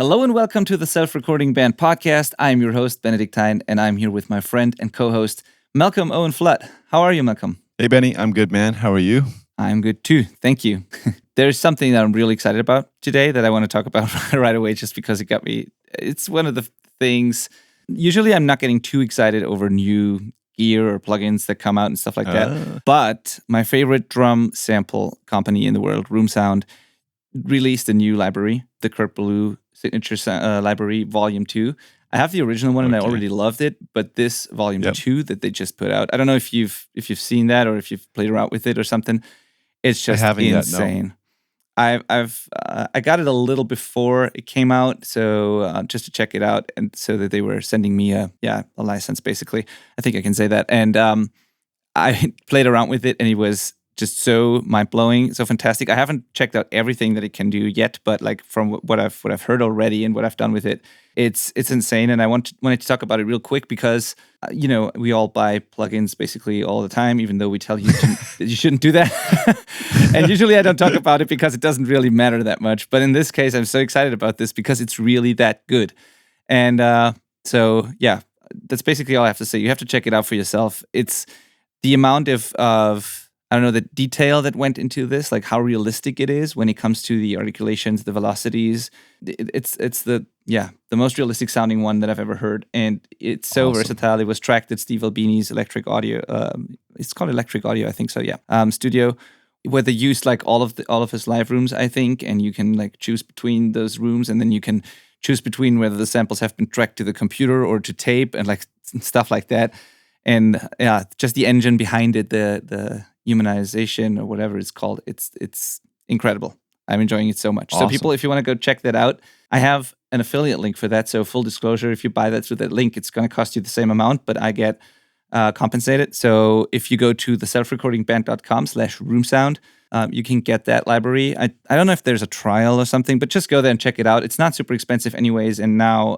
Hello and welcome to the Self-Recording Band podcast. I'm your host, Benedikt, and I'm here with my friend and co-host, Malcolm Owen Flood. How are you, Malcolm? Hey, Benny. I'm good, man. How are you? I'm good too. Thank you. There's something that I'm really excited about today that I want to talk about right away just because it got me. It's one of the things. Usually I'm not getting too excited over new gear or plugins that come out and stuff like that. But my favorite drum sample company in the world, Room Sound, released a new library, the Kurt Ballou Signature Library Volume 2. I have the original one and I already loved it, but this Volume 2 that they just put out, I don't know if you've seen that or if you've played around with it or something. It's just insane. Yet, no. I got it a little before it came out, so just to check it out, and so that they were sending me a license, basically. I think I can say that. And I played around with it, and it was just so mind-blowing, so fantastic. I haven't checked out everything that it can do yet, but like from what I've heard already and what I've done with it, it's insane. And I wanted to talk about it real quick because we all buy plugins basically all the time, even though we tell you you shouldn't do that. And usually I don't talk about it because it doesn't really matter that much. But in this case, I'm so excited about this because it's really that good. And so yeah, that's basically all I have to say. You have to check it out for yourself. It's the amount of I don't know, the detail that went into this, like how realistic it is when it comes to the articulations, the velocities. It's the most realistic sounding one that I've ever heard. And it's so versatile. It was tracked at Steve Albini's Electric Audio. It's called Electric Audio, I think so, yeah. Studio, where they used like all of his live rooms, I think, and you can like choose between those rooms, and then you can choose between whether the samples have been tracked to the computer or to tape and like stuff like that. And yeah, just the engine behind it, the humanization or whatever it's called, it's incredible. I'm enjoying it so much. Awesome. So people, if you want to go check that out, I have an affiliate link for that. So full disclosure, if you buy that through that link, it's going to cost you the same amount, but I get compensated. So if you go to the selfrecordingband.com/roomsound, you can get that library. I don't know if there's a trial or something, but just go there and check it out. It's not super expensive anyways. And now,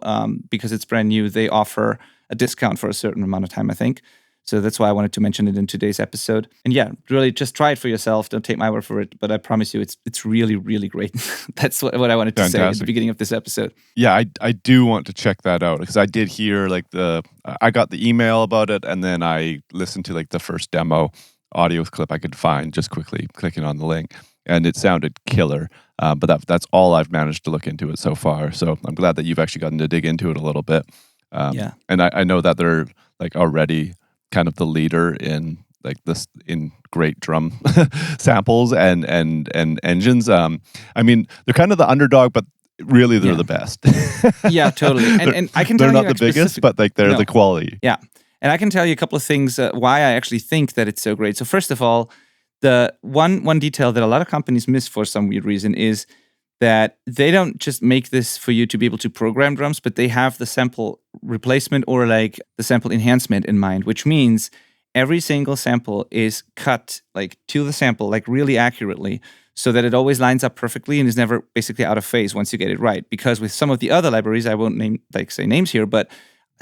because it's brand new, they offer a discount for a certain amount of time, I think. So that's why I wanted to mention it in today's episode. And yeah, really just try it for yourself. Don't take my word for it. But I promise you, it's really, really great. That's what I wanted to say at the beginning of this episode. Yeah, I do want to check that out because I did hear like I got the email about it, and then I listened to like the first demo audio clip I could find, just quickly clicking on the link, and it sounded killer. But that's all I've managed to look into it so far. So I'm glad that you've actually gotten to dig into it a little bit. And I know that they're like already kind of the leader in like this in great drum samples and engines. I mean, they're kind of the underdog, but really they're the best. Yeah, totally. And I can tell they're you not the biggest, but like they're the quality. Yeah, and I can tell you a couple of things why I actually think that it's so great. So first of all, the one detail that a lot of companies miss for some weird reason is that they don't just make this for you to be able to program drums, but they have the sample replacement or like the sample enhancement in mind, which means every single sample is cut like to the sample, like really accurately, so that it always lines up perfectly and is never basically out of phase once you get it right. Because with some of the other libraries, I won't say names here, but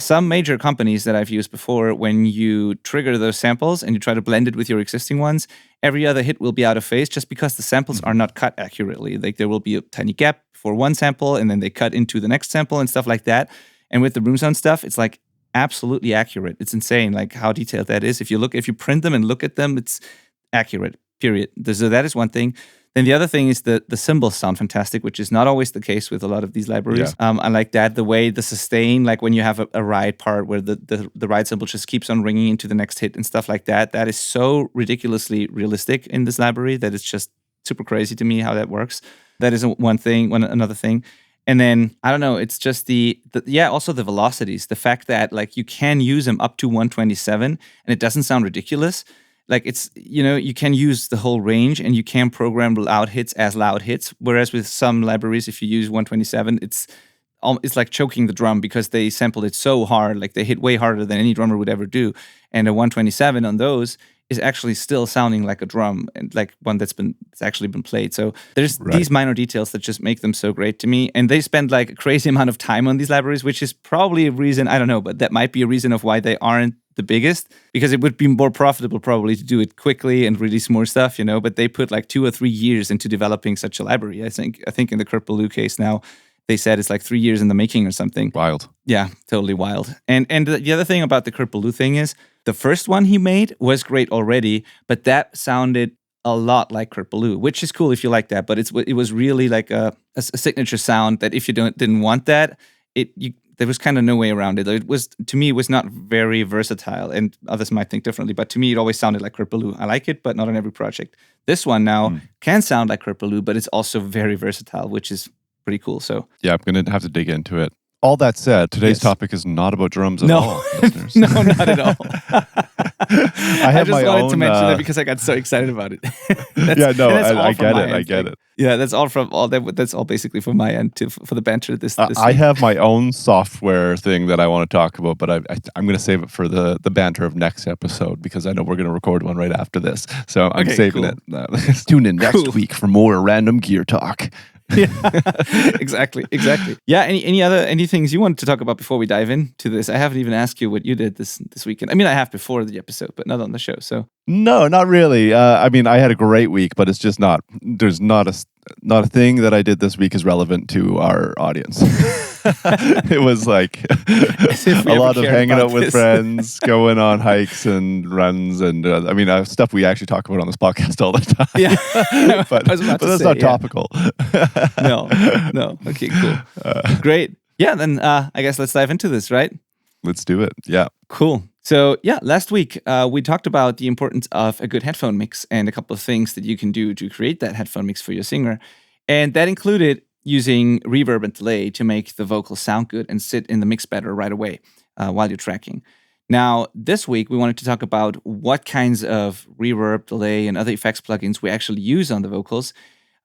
some major companies that I've used before, when you trigger those samples and you try to blend it with your existing ones, every other hit will be out of phase just because the samples are not cut accurately. Like there will be a tiny gap for one sample and then they cut into the next sample and stuff like that. And with the Room Sound stuff, it's like absolutely accurate. It's insane like how detailed that is. If you print them and look at them, it's accurate, period. So that is one thing. Then the other thing is the cymbals sound fantastic, which is not always the case with a lot of these libraries. Yeah. I like that, the way the sustain, like when you have a ride part where the ride cymbal just keeps on ringing into the next hit and stuff like that. That is so ridiculously realistic in this library that it's just super crazy to me how that works. That is another thing. And then, I don't know, it's just also the velocities. The fact that like you can use them up to 127 and it doesn't sound ridiculous. Like it's, you can use the whole range and you can program loud hits as loud hits. Whereas with some libraries, if you use 127, it's like choking the drum because they sampled it so hard. Like they hit way harder than any drummer would ever do. And a 127 on those is actually still sounding like a drum and like one that's actually been played. So there's these minor details that just make them so great to me. And they spend like a crazy amount of time on these libraries, which is probably a reason, I don't know, but that might be a reason of why they aren't the biggest, because it would be more profitable probably to do it quickly and release more stuff, but they put like 2 or 3 years into developing such a library. I think in the Kurt Ballou case now, they said it's like 3 years in the making or something. Wild. Yeah, totally wild. And the other thing about the Kurt Ballou thing is the first one he made was great already, but that sounded a lot like Kurt Ballou, which is cool if you like that. But it was really like a signature sound that if you didn't want that, there was kind of no way around it. It was, to me, it was not very versatile, and others might think differently. But to me, it always sounded like Kurt Ballou. I like it, but not on every project. This one now can sound like Kurt Ballou, but it's also very versatile, which is pretty cool. So yeah, I'm going to have to dig into it. All that said, today's topic is not about drums at all, listeners. No, not at all. I just wanted to mention that that because I got so excited about it. I get it. I get it. Yeah, that's all from all that. That's all basically from my end for the banter. This I have my own software thing that I want to talk about, but I'm going to save it for the banter of next episode because I know we're going to record one right after this. So I'm saving it. Tune in next week for more random gear talk. Yeah, exactly. Yeah, any things you wanted to talk about before we dive into this? I haven't even asked you what you did this weekend. I mean, I have before the episode, but not on the show. So no, not really. I mean, I had a great week, but it's just not. There's not a thing that I did this week is relevant to our audience. It was like a lot of hanging out with friends, going on hikes and runs, and I mean stuff we actually talk about on this podcast all the time. Yeah, but that's not topical. No. Okay, cool, great. Yeah, then I guess let's dive into this, right? Let's do it. Yeah. Cool. So yeah, last week we talked about the importance of a good headphone mix and a couple of things that you can do to create that headphone mix for your singer, and that included using reverb and delay to make the vocals sound good and sit in the mix better right away while you're tracking. Now, this week, we wanted to talk about what kinds of reverb, delay, and other effects plugins we actually use on the vocals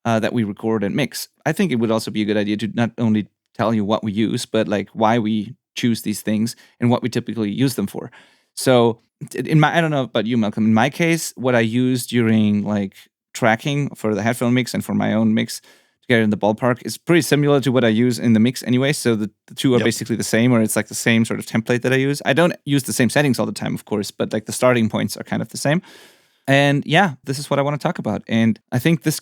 that we record and mix. I think it would also be a good idea to not only tell you what we use, but like why we choose these things and what we typically use them for. So, I don't know about you, Malcolm. In my case, what I use during like tracking for the headphone mix and for my own mix to get it in the ballpark is pretty similar to what I use in the mix anyway. So the two are basically the same, or it's like the same sort of template that I use. I don't use the same settings all the time, of course, but like the starting points are kind of the same. And yeah, this is what I want to talk about. And I think this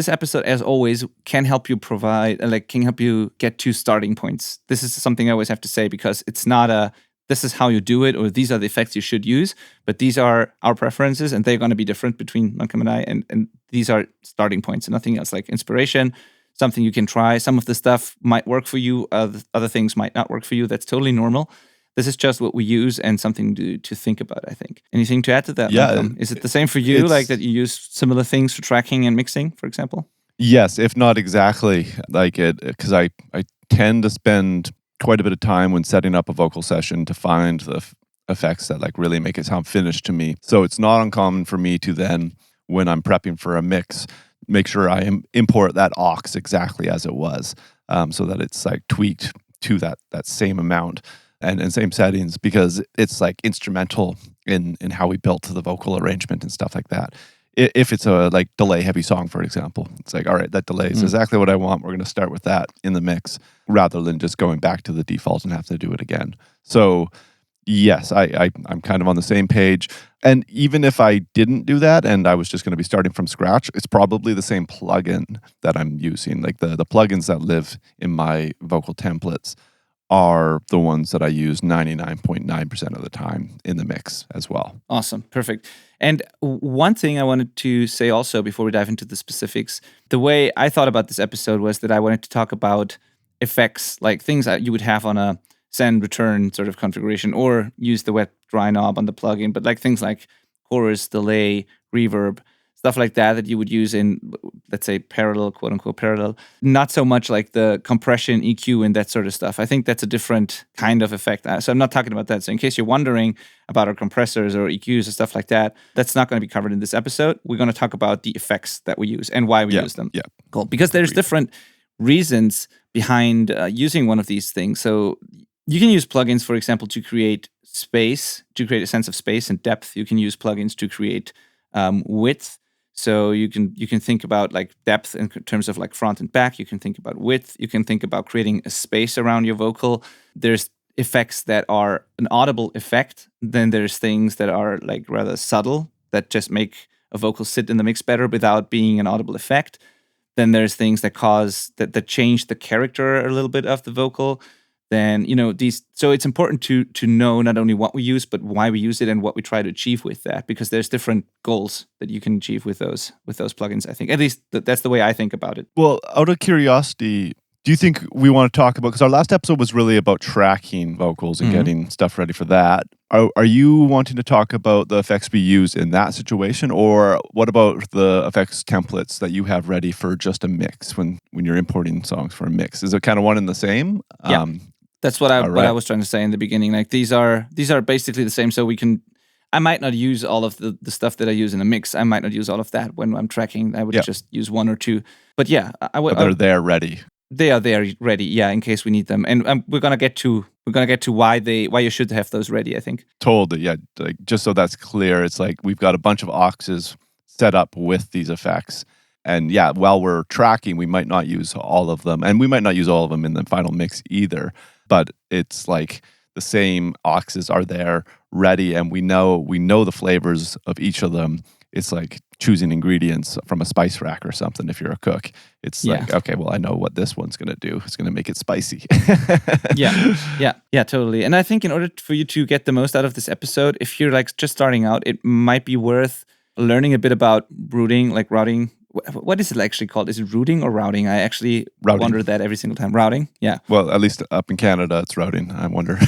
episode, as always, can help you can help you get to starting points. This is something I always have to say because it's not this is how you do it, or these are the effects you should use, but these are our preferences, and they're going to be different between Malcolm and I, and these are starting points and nothing else. Like inspiration, something you can try. Some of the stuff might work for you, other things might not work for you. That's totally normal. This is just what we use and something to think about, I think. Anything to add to that, Malcolm? Is it the same for you, like that you use similar things for tracking and mixing, for example? Yes, if not exactly like it, because I tend to spend quite a bit of time when setting up a vocal session to find the effects that like really make it sound finished to me. So it's not uncommon for me to then, when I'm prepping for a mix, make sure I import that aux exactly as it was, so that it's like tweaked to that same amount and same settings, because it's like instrumental in how we built the vocal arrangement and stuff like that. If it's a like delay heavy song, for example, it's like, all right, that delay is exactly what I want. We're going to start with that in the mix rather than just going back to the default and have to do it again. So yes, I'm kind of on the same page. And even if I didn't do that and I was just going to be starting from scratch, it's probably the same plugin that I'm using. Like the plugins that live in my vocal templates are the ones that I use 99.9% of the time in the mix as well. Awesome. Perfect. And one thing I wanted to say also before we dive into the specifics, the way I thought about this episode was that I wanted to talk about effects, like things that you would have on a send return sort of configuration, or use the wet dry knob on the plugin, but like things like chorus, delay, reverb, stuff like that you would use in, let's say, parallel, quote unquote parallel. Not so much like the compression, EQ, and that sort of stuff. I think that's a different kind of effect. So I'm not talking about that. So in case you're wondering about our compressors or EQs and stuff like that, that's not going to be covered in this episode. We're going to talk about the effects that we use and why we use them. Yeah. Cool. Because there's different reasons behind using one of these things. So you can use plugins, for example, to create space, to create a sense of space and depth. You can use plugins to create width. So you can think about like depth in terms of like front and back. You can think about width. You can think about creating a space around your vocal. There's effects that are an audible effect. Then there's things that are like rather subtle that just make a vocal sit in the mix better without being an audible effect. Then there's things that that change the character a little bit of the vocal. Then so it's important to know not only what we use but why we use it and what we try to achieve with that, because there's different goals that you can achieve with those plugins. I think at least that's the way I think about it. Well, out of curiosity, do you think we want to talk about, because our last episode was really about tracking vocals and getting stuff ready for that. Are you wanting to talk about the effects we use in that situation, or what about the effects templates that you have ready for just a mix when you're importing songs for a mix? Is it kind of one and the same? Yeah, that's what I was trying to say in the beginning. Like these are basically the same, so I might not use all of the stuff that I use in a mix. I might not use all of that when I'm tracking. I would just use one or two. But yeah, But they're there ready. They are there ready, yeah, in case we need them. And we're gonna get to why you should have those ready, I think. Totally, yeah. Like, just so that's clear, it's like we've got a bunch of auxes set up with these effects. And yeah, while we're tracking, we might not use all of them. And we might not use all of them in the final mix either. But it's like the same auxes are there ready, and we know the flavors of each of them. It's like choosing ingredients from a spice rack or something. If you're a cook, it's like, okay, well, I know what this one's going to do. It's going to make it spicy. yeah, totally. And I think in order for you to get the most out of this episode, if you're like just starting out, it might be worth learning a bit about routing. What is it actually called? Is it routing or routing? I actually wonder that every single time. Routing, yeah. Well, at least up in Canada, it's routing. I wonder.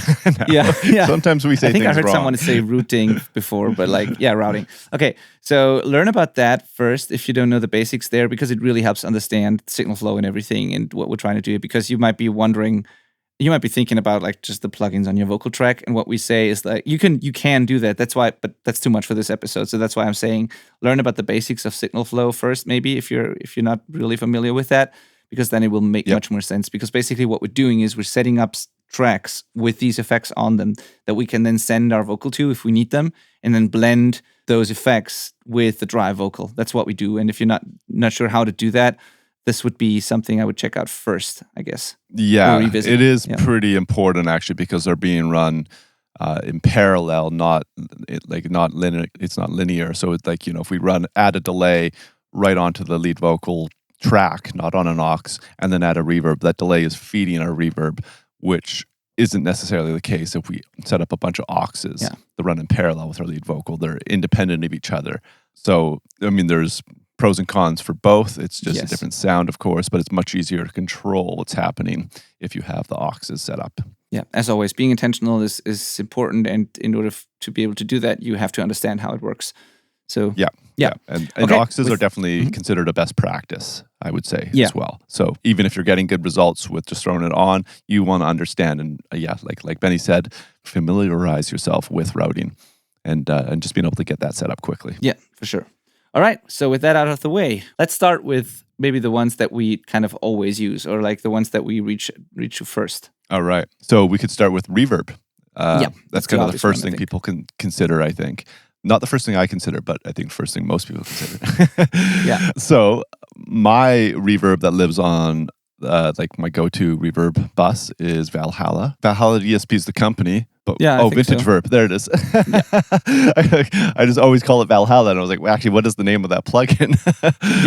Yeah. Sometimes we say things wrong. I think I heard someone say routing before, but routing. Okay, so learn about that first if you don't know the basics there, because it really helps understand signal flow and everything and what we're trying to do. Because you might be wondering, you might be thinking about like just the plugins on your vocal track, and what we say is like you can do that. That's why, but that's too much for this episode. So that's why I'm saying learn about the basics of signal flow first, maybe if you're not really familiar with that, because then it will make much more sense. Because basically what we're doing is we're setting up tracks with these effects on them that we can then send our vocal to if we need them, and then blend those effects with the dry vocal. That's what we do. And if you're not sure how to do that, this would be something I would check out first, I guess. Yeah, it is pretty important actually, because they're being run in parallel, not linear. It's not linear. So it's like, if we add a delay right onto the lead vocal track, not on an aux, and then add a reverb, that delay is feeding our reverb, which isn't necessarily the case if we set up a bunch of auxes that run in parallel with our lead vocal. They're independent of each other. So, I mean, there's pros and cons for both. It's just a different sound, of course, but it's much easier to control what's happening if you have the auxes set up. Yeah, as always, being intentional is important, and in order to be able to do that, you have to understand how it works. So yeah. And auxes are definitely considered a best practice, I would say, as well. So even if you're getting good results with just throwing it on, you want to understand and like Benny said, familiarize yourself with routing and just being able to get that set up quickly. Yeah, for sure. All right, so with that out of the way, let's start with maybe the ones that we kind of always use, or like the ones that we reach to first. All right, so we could start with reverb. That's kind of the first thing people can consider, I think. Not the first thing I consider, but I think the first thing most people consider. Yeah. So my reverb that lives on like my go-to reverb bus is Valhalla. Valhalla DSP is the company. But, Vintage Verb. There it is. I just always call it Valhalla, and I was like, well, actually, what is the name of that plugin?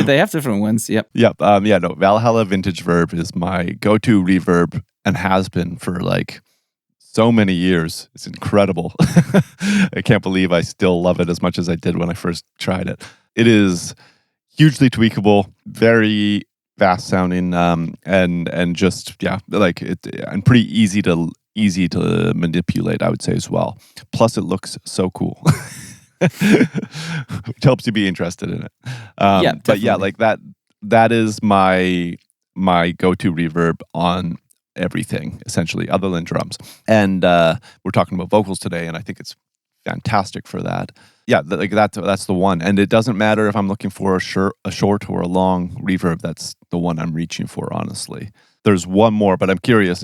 They have different ones. Yep. Valhalla Vintage Verb is my go-to reverb and has been for like so many years. It's incredible. I can't believe I still love it as much as I did when I first tried it. It is hugely tweakable, very fast sounding, and just like it, and pretty easy to manipulate, I would say, as well. Plus, it looks so cool, which helps you be interested in it. But yeah, like that is my go-to reverb on everything, essentially, other than drums. And we're talking about vocals today, and I think it's fantastic for that. Yeah, that's the one. And it doesn't matter if I'm looking for a short or a long reverb. That's the one I'm reaching for, honestly. There's one more, but I'm curious,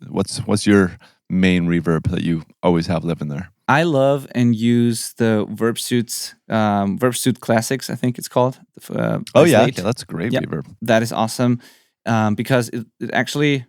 what's your main reverb that you always have living there? I love and use the Verb Suit Classics, I think it's called. Yeah, that's a great reverb. That is awesome, because it actually,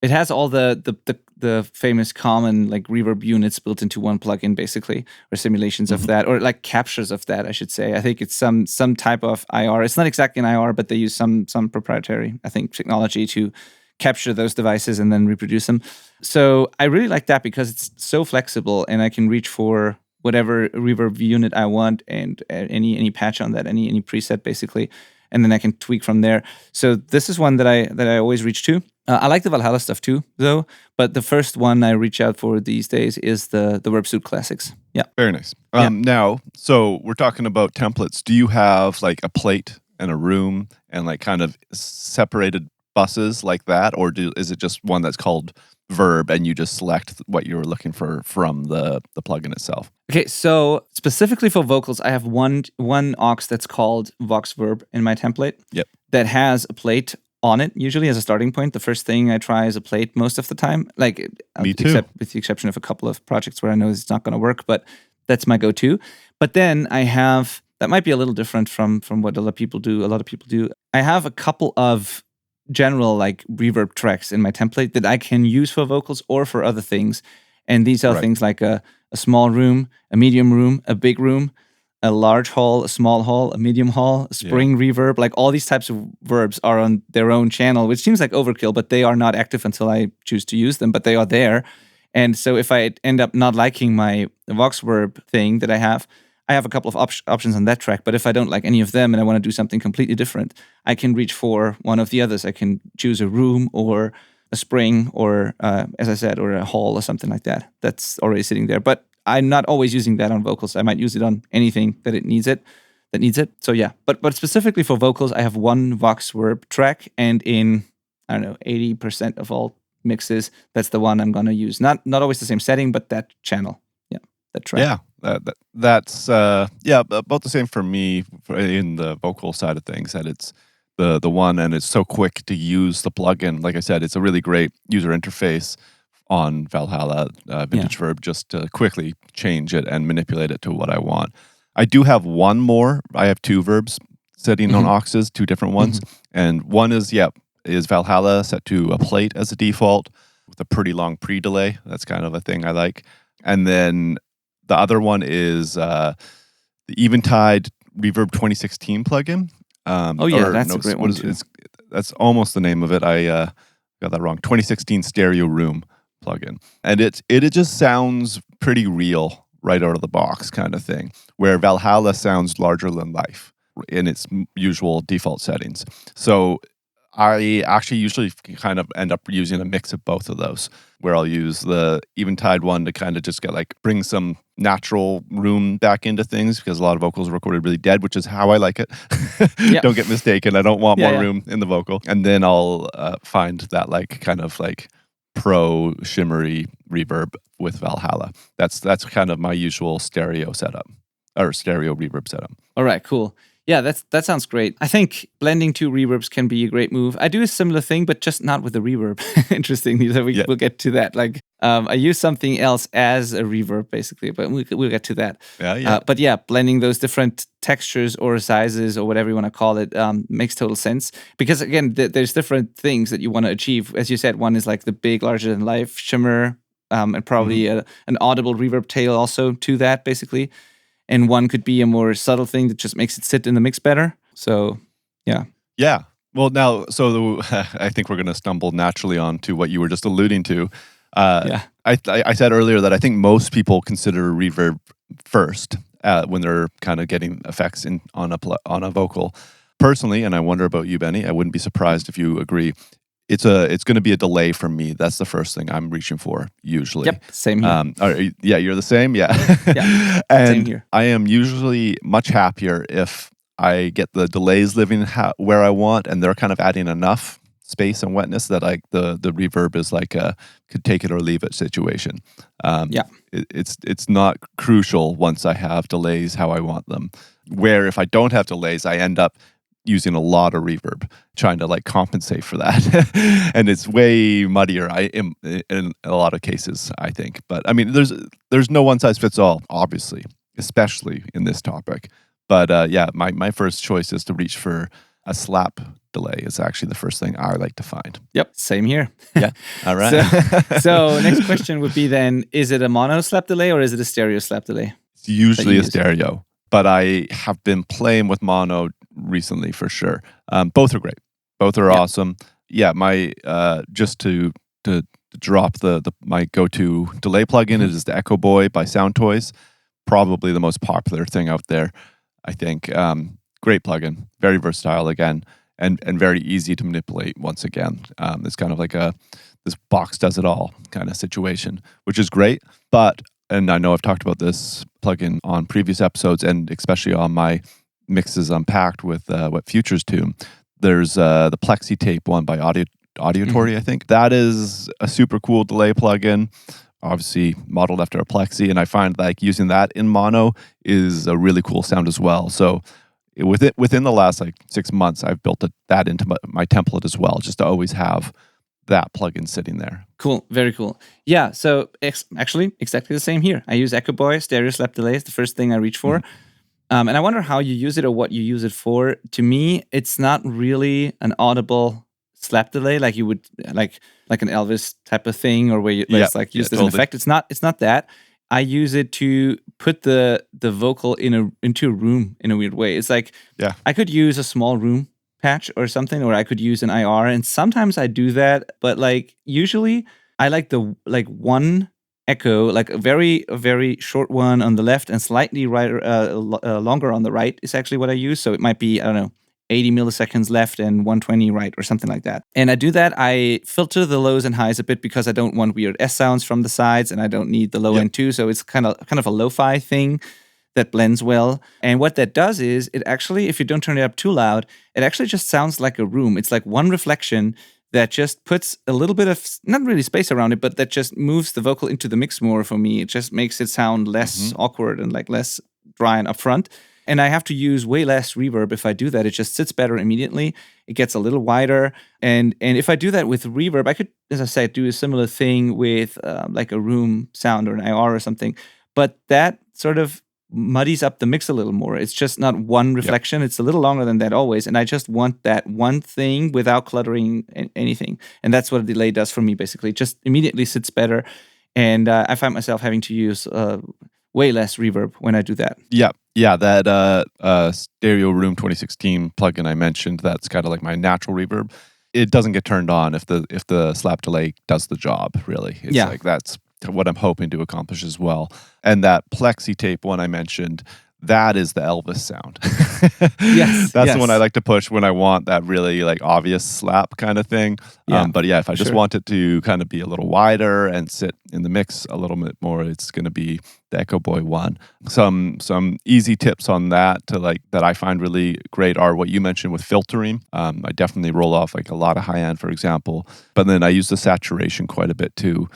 It has all the famous common like reverb units built into one plugin, basically, or simulations of that, or like captures of that, I should say. I think it's some type of IR. It's not exactly an IR, but they use some proprietary, I think, technology to capture those devices and then reproduce them. So I really like that because it's so flexible, and I can reach for whatever reverb unit I want and any patch on that, any preset basically, and then I can tweak from there. So this is one that I always reach to. I like the Valhalla stuff too, though. But the first one I reach out for these days is the Verb Suite Classics. Yeah, very nice. Now, so we're talking about templates. Do you have like a plate and a room and like kind of separated buses like that, or is it just one that's called Verb and you just select what you're looking for from the plugin itself? Okay, so specifically for vocals, I have one aux that's called Vox Verb in my template. Yep. That has a plate on it, usually as a starting point. The first thing I try is a plate most of the time. Like, Me too. Except with the exception of a couple of projects where I know it's not going to work, but that's my go-to. But then I have, that might be a little different from what a lot of people do. I have a couple of general like reverb tracks in my template that I can use for vocals or for other things. And these are things like a small room, a medium room, a big room, a large hall, a small hall, a medium hall, a spring reverb. Like all these types of verbs are on their own channel, which seems like overkill, but they are not active until I choose to use them, but they are there. And so if I end up not liking my Vox Verb thing that I have a couple of options on that track. But if I don't like any of them and I want to do something completely different, I can reach for one of the others. I can choose a room or a spring or, as I said, or a hall or something like that. That's already sitting there. But I'm not always using that on vocals. I might use it on anything that needs it. So yeah, but specifically for vocals, I have one Vox Verb track, and in, I don't know, 80% of all mixes, that's the one I'm going to use. Not always the same setting, but that channel. Yeah, that track. Yeah. That's about the same for me in the vocal side of things, that it's the one, and it's so quick to use the plugin. Like I said, it's a really great user interface on Valhalla Vintage Verb, just to quickly change it and manipulate it to what I want. I do have one more. I have two verbs sitting on auxes, two different ones, and one is Valhalla set to a plate as a default with a pretty long pre-delay. That's kind of a thing I like. And then the other one is the Eventide Reverb 2016 plugin. That's a great one too. That's almost the name of it. I got that wrong. 2016 Stereo Room plugin, and it just sounds pretty real right out of the box, kind of thing. Where Valhalla sounds larger than life in its usual default settings. So I actually usually kind of end up using a mix of both of those, where I'll use the Eventide one to kind of just bring some natural room back into things, because a lot of vocals are recorded really dead, which is how I like it. Don't get mistaken. I don't want more room in the vocal. And then I'll find that kind of pro shimmery reverb with Valhalla. That's kind of my usual stereo setup, or stereo reverb setup. All right, cool. Yeah, that sounds great. I think blending two reverbs can be a great move. I do a similar thing, but just not with a reverb. Interestingly, we'll get to that. I use something else as a reverb, basically, but we'll get to that. But yeah, blending those different textures or sizes or whatever you want to call it makes total sense. Because again, there's different things that you want to achieve. As you said, one is like the big, larger-than-life shimmer, and probably an audible reverb tail also to that, basically. And one could be a more subtle thing that just makes it sit in the mix better. So, yeah. Yeah. Well, now, I think we're going to stumble naturally on to what you were just alluding to. I said earlier that I think most people consider reverb first when they're kind of getting effects on a vocal. Personally, and I wonder about you, Benny, I wouldn't be surprised if you agree, it's going to be a delay for me. That's the first thing I'm reaching for usually. Yep, same here. You're the same. Yeah, and same here. I am usually much happier if I get the delays living where I want, and they're kind of adding enough space and wetness that the reverb is like a could take it or leave it situation. It's not crucial once I have delays how I want them. Where if I don't have delays, I end up using a lot of reverb, trying to compensate for that. And it's way muddier in a lot of cases, I think. But I mean, there's no one size fits all, obviously, especially in this topic. But my first choice is to reach for a slap delay is actually the first thing I like to find. Yep, same here. Yeah, all right. So next question would be then, is it a mono slap delay or is it a stereo slap delay? It's usually a stereo, but I have been playing with mono recently for sure. Both are great. Both are awesome. Yeah, my just to drop my go-to delay plugin is the Echo Boy by Sound Toys. Probably the most popular thing out there, I think. Great plugin, very versatile again, and very easy to manipulate once again. It's kind of like this box does it all kind of situation, which is great. But, and I know I've talked about this plugin on previous episodes, and especially on my Mixes Unpacked with What Futures Tune. There's the Plexi Tape one by Auditory, I think. That is a super cool delay plugin, obviously modeled after a Plexi, and I find like using that in mono is a really cool sound as well. So within the last like 6 months, I've built that into my template as well, just to always have that plugin sitting there. Cool, very cool. Yeah, so actually exactly the same here. I use Echo Boy stereo slap delay is the first thing I reach for. And I wonder how you use it or what you use it for. To me, it's not really an audible slap delay like you would like an Elvis type of thing, or where it's like used as an effect. It's not that. I use it to put the vocal into a room in a weird way. It's like I could use a small room patch or something, or I could use an IR, and sometimes I do that. But like usually, I like the one echo, like a very short one on the left and slightly longer on the right is actually what I use. So it might be, I don't know, 80 milliseconds left and 120 right or something like that. And I do that. I filter the lows and highs a bit because I don't want weird S sounds from the sides, and I don't need the low end too. So it's kind of a lo-fi thing that blends well. And what that does is it actually, if you don't turn it up too loud, it actually just sounds like a room. It's like one reflection that just puts a little bit of, not really space around it, but that just moves the vocal into the mix more for me. It just makes it sound less awkward and like less dry and upfront. And I have to use way less reverb if I do that. It just sits better immediately. It gets a little wider. And if I do that with reverb, I could, as I said, do a similar thing with like a room sound or an IR or something. But that sort of muddies up the mix a little more. It's just not one reflection. It's a little longer than that always. And I just want that one thing without cluttering anything. And that's what a delay does for me, basically. It just immediately sits better. And I find myself having to use way less reverb when I do that. Yeah, that Stereo Room 2016 plugin I mentioned, that's kind of like my natural reverb. It doesn't get turned on if the slap delay does the job, really. It's like that's what I'm hoping to accomplish as well. And that Plexi Tape one I mentioned, that is the Elvis sound. That's the one I like to push when I want that really like obvious slap kind of thing. But yeah, if I just want it to kind of be a little wider and sit in the mix a little bit more, it's going to be the Echo Boy one. Some easy tips on that that I find really great are what you mentioned with filtering. I definitely roll off like a lot of high end, for example, but then I use the saturation quite a bit too,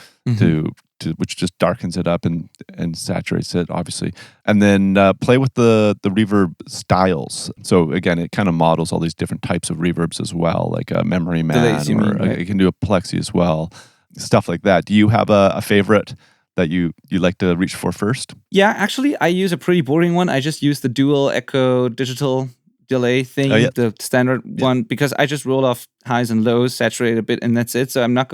which just darkens it up and saturates it, obviously. And then play with the reverb styles. So again, it kind of models all these different types of reverbs as well, like a Memory Man, it can do a Plexi as well, stuff like that. Do you have a favorite that you like to reach for first? Yeah, actually, I use a pretty boring one. I just use the dual echo digital delay thing, the standard one, because I just roll off highs and lows, saturate a bit, and that's it. So I'm not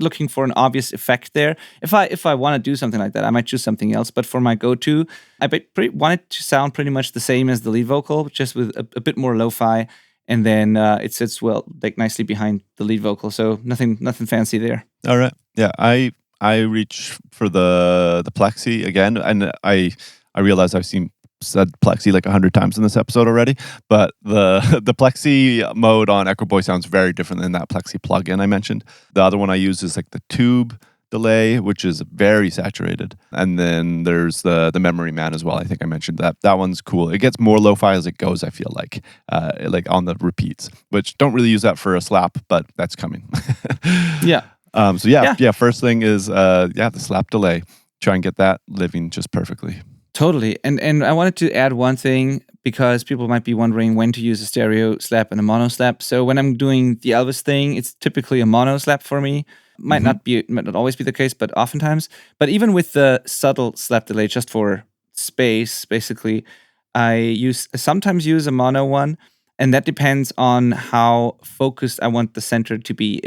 looking for an obvious effect there. If I want to do something like that, I might choose something else. But for my go-to, I want it to sound pretty much the same as the lead vocal, just with a bit more lo-fi, and then it sits well, like nicely behind the lead vocal. So nothing fancy there. All right, yeah, I reach for the Plexi again, and I realize I've said Plexi like 100 times in this episode already, but the Plexi mode on Echo Boy sounds very different than that Plexi plugin I mentioned. The other one I use is like the tube delay, which is very saturated, and then there's the Memory Man as well. I think I mentioned that one's cool. It gets more lo-fi as it goes, I feel like on the repeats, which don't really use that for a slap, but that's coming. First thing is the slap delay. Try and get that living just perfectly. Totally. And I wanted to add one thing, because people might be wondering when to use a stereo slap and a mono slap. So when I'm doing the Elvis thing, it's typically a mono slap for me. Might not always be the case, but oftentimes. But even with the subtle slap delay, just for space, basically, I sometimes use a mono one. And that depends on how focused I want the center to be.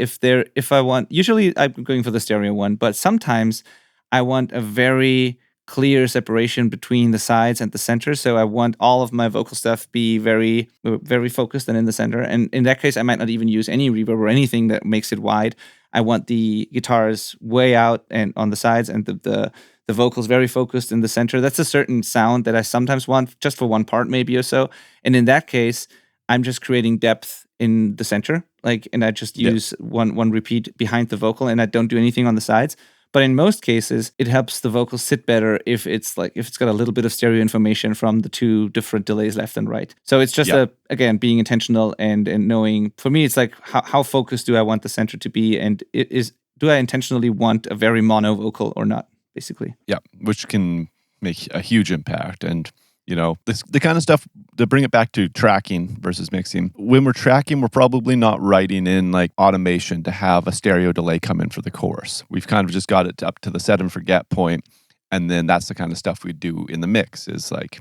Usually I'm going for the stereo one, but sometimes I want a very clear separation between the sides and the center. So I want all of my vocal stuff be very, very focused and in the center. And in that case, I might not even use any reverb or anything that makes it wide. I want the guitars way out and on the sides, and the vocals very focused in the center. That's a certain sound that I sometimes want just for one part maybe or so. And in that case, I'm just creating depth in the center, and I just use one repeat behind the vocal, and I don't do anything on the sides. But in most cases, it helps the vocal sit better if it's got a little bit of stereo information from the two different delays left and right. So it's just again being intentional and knowing. For me, it's like how focused do I want the center to be, and do I intentionally want a very mono vocal or not, basically. Yeah, which can make a huge impact. And the kind of stuff, to bring it back to tracking versus mixing. When we're tracking, we're probably not writing in like automation to have a stereo delay come in for the chorus. We've kind of just got it up to the set and forget point, and then that's the kind of stuff we do in the mix. Is like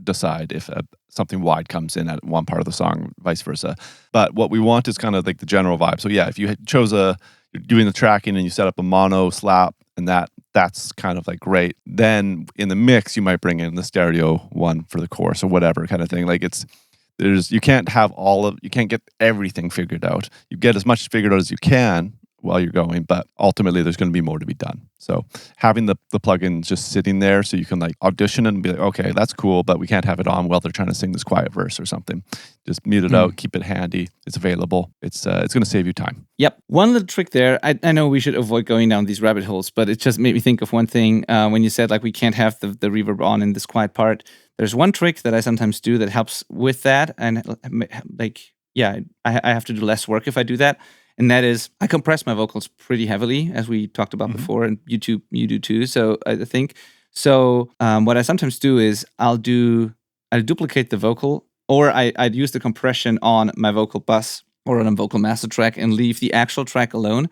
decide if something wide comes in at one part of the song, vice versa. But what we want is kind of like the general vibe. So yeah, if you you're doing the tracking and you set up a mono slap, and that's kind of like great. Then in the mix, you might bring in the stereo one for the chorus or whatever kind of thing. Like you can't get everything figured out. You get as much figured out as you can while you're going, but ultimately there's going to be more to be done. So having the plugins just sitting there so you can like audition and be like, okay, that's cool, but we can't have it on while they're trying to sing this quiet verse or something. Just mute it out, keep it handy. It's available. It's going to save you time. Yep. One little trick there. I know we should avoid going down these rabbit holes, but it just made me think of one thing. When you said like we can't have the reverb on in this quiet part, there's one trick that I sometimes do that helps with that. And I have to do less work if I do that. And that is, I compress my vocals pretty heavily, as we talked about before, and you do too. So I think so. What I sometimes do is I'll duplicate the vocal, or I'd use the compression on my vocal bus or on a vocal master track and leave the actual track alone.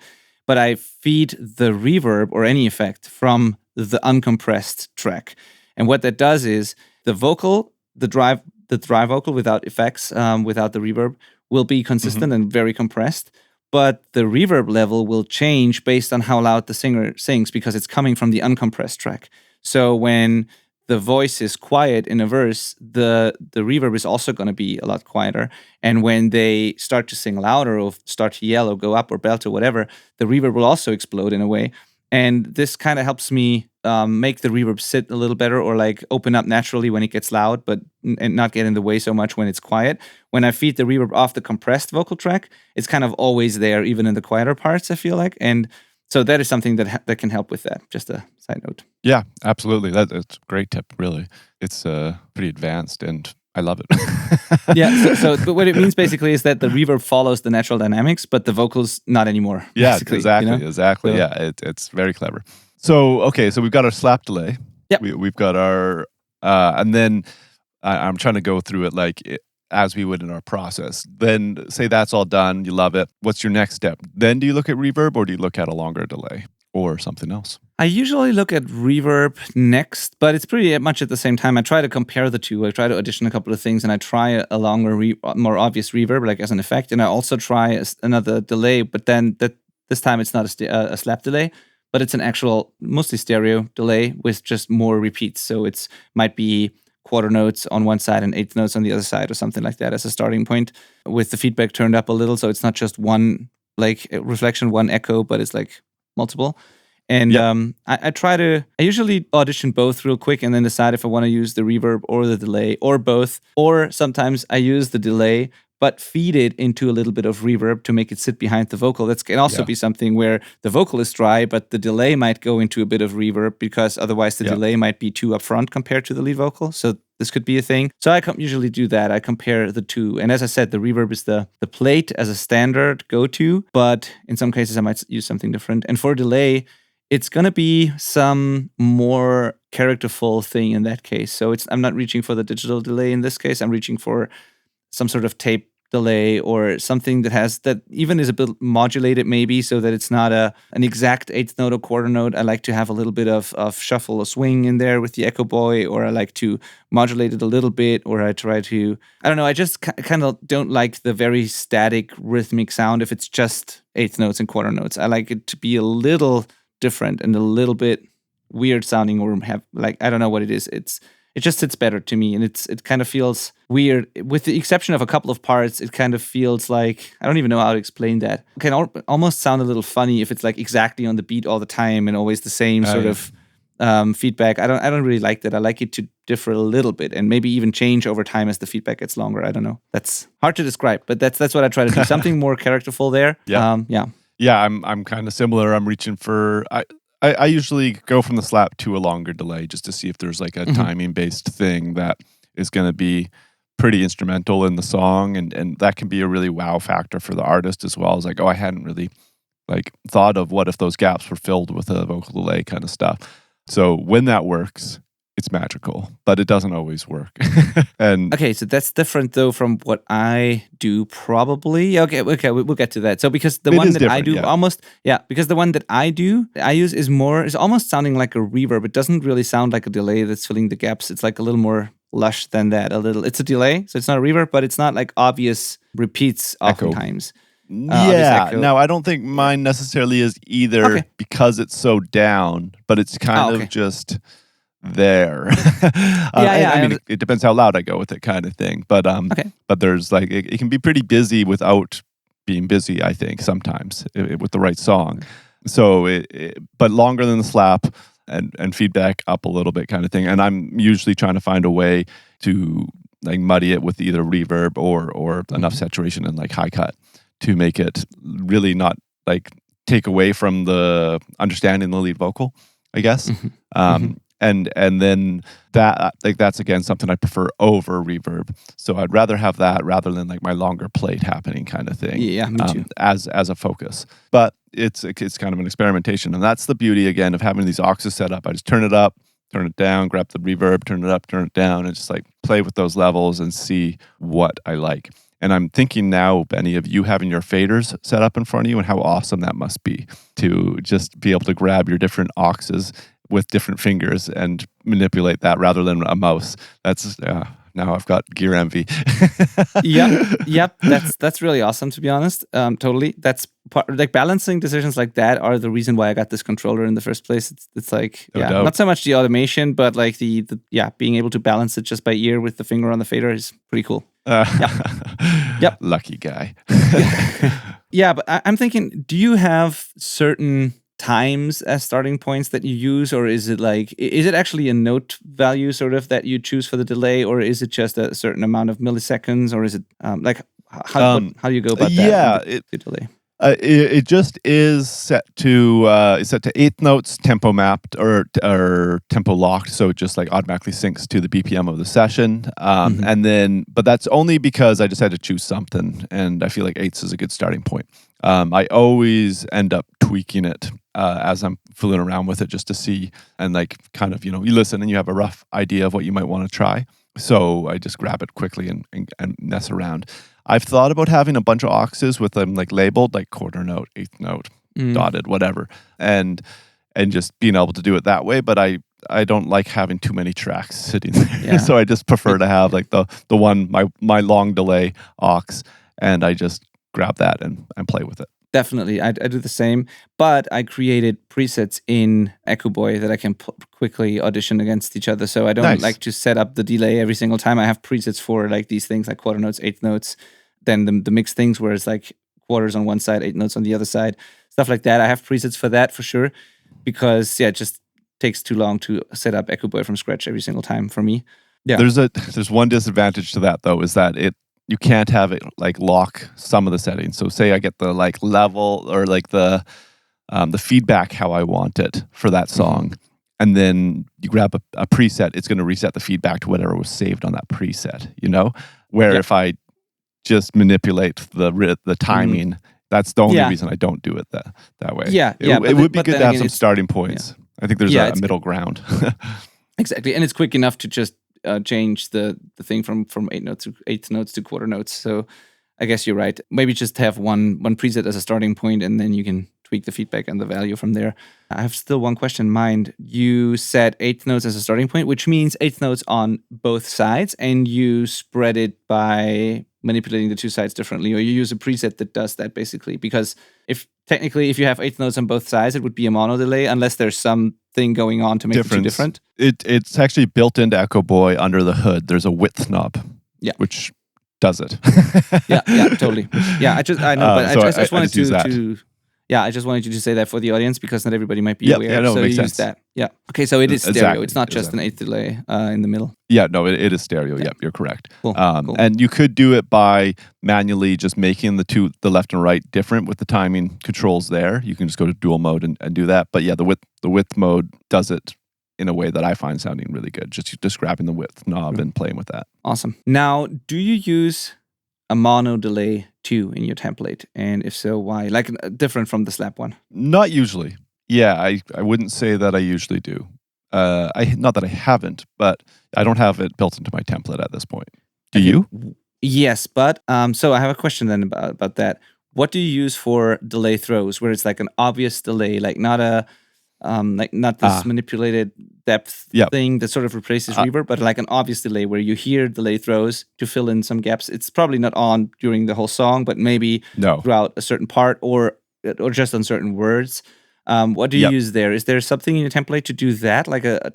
But I feed the reverb or any effect from the uncompressed track. And what that does is the dry vocal without effects, without the reverb, will be consistent and very compressed. But the reverb level will change based on how loud the singer sings because it's coming from the uncompressed track. So when the voice is quiet in a verse, the reverb is also going to be a lot quieter. And when they start to sing louder or start to yell or go up or belt or whatever, the reverb will also explode in a way. And this kind of helps me make the reverb sit a little better, or like open up naturally when it gets loud, and not get in the way so much when it's quiet. When I feed the reverb off the compressed vocal track, it's kind of always there, even in the quieter parts, I feel like. And so that is something that can help with that. Just a side note. Yeah, absolutely. That's a great tip, really. It's pretty advanced, and I love it. Yeah, but what it means basically is that the reverb follows the natural dynamics, but the vocals not anymore. Yeah, exactly. So, yeah, it's very clever. So, okay, so we've got our slap delay. Yep. We've got our, and then I'm trying to go through it as we would in our process. Then say that's all done, you love it. What's your next step? Then do you look at reverb, or do you look at a longer delay or something else? I usually look at reverb next, but it's pretty much at the same time. I try to compare the two. I try to audition a couple of things, and I try a longer, more obvious reverb, like as an effect. And I also try another delay, but then this time it's not a slap delay, but it's an actual, mostly stereo delay with just more repeats. So it's might be quarter notes on one side and eighth notes on the other side or something like that as a starting point, with the feedback turned up a little. So it's not just one like reflection, one echo, but it's like multiple. And I usually audition both real quick and then decide if I want to use the reverb or the delay or both. Or sometimes I use the delay, but feed it into a little bit of reverb to make it sit behind the vocal. That can also be something where the vocal is dry, but the delay might go into a bit of reverb because otherwise the delay might be too upfront compared to the lead vocal. So this could be a thing. So I usually do that. I compare the two. And as I said, the reverb is the plate as a standard go-to, but in some cases I might use something different. And for delay, it's going to be some more characterful thing in that case. So I'm not reaching for the digital delay in this case. I'm reaching for some sort of tape delay or something that even is a bit modulated maybe, so that it's not an exact eighth note or quarter note. I like to have a little bit of shuffle or swing in there with the Echo Boy, or I like to modulate it a little bit, or I try to, I don't know, I just kind of don't like the very static rhythmic sound if it's just eighth notes and quarter notes. I like it to be a little different and a little bit weird sounding, or have, like, I don't know what it is. It just sits better to me, and it kind of feels weird. With the exception of a couple of parts, it kind of feels like, I don't even know how to explain that. It can almost sound a little funny if it's like exactly on the beat all the time and always the same sort of feedback. I don't really like that. I like it to differ a little bit and maybe even change over time as the feedback gets longer. I don't know. That's hard to describe, but that's what I try to do. Something more characterful there. Yeah, I'm kind of similar. I'm reaching for I usually go from the slap to a longer delay just to see if there's like a timing based thing that is going to be pretty instrumental in the song, and that can be a really wow factor for the artist as well. As like, oh, I hadn't really like thought of what if those gaps were filled with a vocal delay kind of stuff. So when that works, it's magical, but it doesn't always work. And okay, so that's different though from what I do probably. Okay, we'll get to that. So because the one that I do because the one that I use is almost sounding like a reverb. It doesn't really sound like a delay that's filling the gaps. It's like a little more lush than that. It's a delay, so it's not a reverb, but it's not like obvious repeats oftentimes. No, I don't think mine necessarily is either, because it's so down, but it's kind of just there. I mean, it depends how loud I go with it, kind of thing. But but there's like it can be pretty busy without being busy, I think, sometimes with the right song. So but longer than the slap and feedback up a little bit, kind of thing. And I'm usually trying to find a way to like muddy it with either reverb or enough saturation and like high cut to make it really not like take away from the understanding the lead vocal, I guess. And then that that's again something I prefer over reverb. So I'd rather have that rather than like my longer plate happening kind of thing. Yeah, me too. As a focus. But it's kind of an experimentation, and that's the beauty again of having these auxes set up. I just turn it up, turn it down, grab the reverb, turn it up, turn it down, and just like play with those levels and see what I like. And I'm thinking now, Benny, of you having your faders set up in front of you and how awesome that must be to just be able to grab your different auxes with different fingers and manipulate that rather than a mouse. That's now I've got gear envy. Yep. That's really awesome, to be honest. Totally. That's like balancing decisions like that are the reason why I got this controller in the first place. It's like not so much the automation, but like the being able to balance it just by ear with the finger on the fader is pretty cool. Yep. Lucky guy. Yeah, but I'm thinking, do you have certain times as starting points that you use, or is it actually a note value sort of that you choose for the delay, or is it just a certain amount of milliseconds, or is it like how do you go about that? The delay. It just is set to eighth notes, tempo mapped or tempo locked, so it just like automatically syncs to the BPM of the session. And then, but that's only because I just had to choose something, and I feel like eighths is a good starting point. I always end up tweaking it as I'm fooling around with it just to see, and like kind of, you listen and you have a rough idea of what you might want to try. So I just grab it quickly and mess around. I've thought about having a bunch of auxes with them like labeled like quarter note, eighth note, dotted, whatever, and just being able to do it that way. But I don't like having too many tracks sitting there. Yeah. So I just prefer to have like the one, my long delay aux, and I just grab that and play with it. Definitely. I do the same, but I created presets in Echo Boy that I can quickly audition against each other. So I don't like to set up the delay every single time. I have presets for like these things like quarter notes, eighth notes, then the mixed things where it's like quarters on one side, eighth notes on the other side, stuff like that. I have presets for that for sure, because it just takes too long to set up Echo Boy from scratch every single time for me. Yeah. There's one disadvantage to that though, is that you can't have it like lock some of the settings. So say I get the like level or like the feedback how I want it for that song, and then you grab a preset, it's going to reset the feedback to whatever was saved on that preset. Where if I just manipulate the timing, that's the only reason I don't do it that way. It would be good to have some starting points. I think there's a middle ground. Exactly, and it's quick enough to just change the thing from eighth notes to quarter notes. So I guess you're right. Maybe just have one preset as a starting point, and then you can tweak the feedback and the value from there. I have still one question in mind. You said eighth notes as a starting point, which means eighth notes on both sides, and you spread it by manipulating the two sides differently, or you use a preset that does that basically. Because if you have eighth notes on both sides, it would be a mono delay unless there's something going on to make it two different. It's actually built into Echo Boy under the hood. There's a width knob, which does it. yeah, totally. Yeah, I know, but I just wanted to I just wanted you to say that for the audience because not everybody might be aware. So you use sense. That. Yeah. Okay, so it is stereo. Exactly. It's not just an eighth delay in the middle. Yeah, no, it is stereo. Yep, you're correct. Cool. And you could do it by manually just making the left and right different with the timing controls there. You can just go to dual mode and do that. But yeah, the width mode does it in a way that I find sounding really good. Just grabbing the width knob and playing with that. Awesome. Now, do you use a mono delay too in your template? And if so, why? Like different from the Slab one? Not usually. Yeah, I wouldn't say that I usually do. Not that I haven't, but I don't have it built into my template at this point. Do you? Yes, but so I have a question then about that. What do you use for delay throws where it's like an obvious delay, like not a not this manipulated depth thing that sort of replaces reverb, but like an obvious delay where you hear delay throws to fill in some gaps. It's probably not on during the whole song, but maybe throughout a certain part or just on certain words. What do you use there? Is there something in your template to do that, like a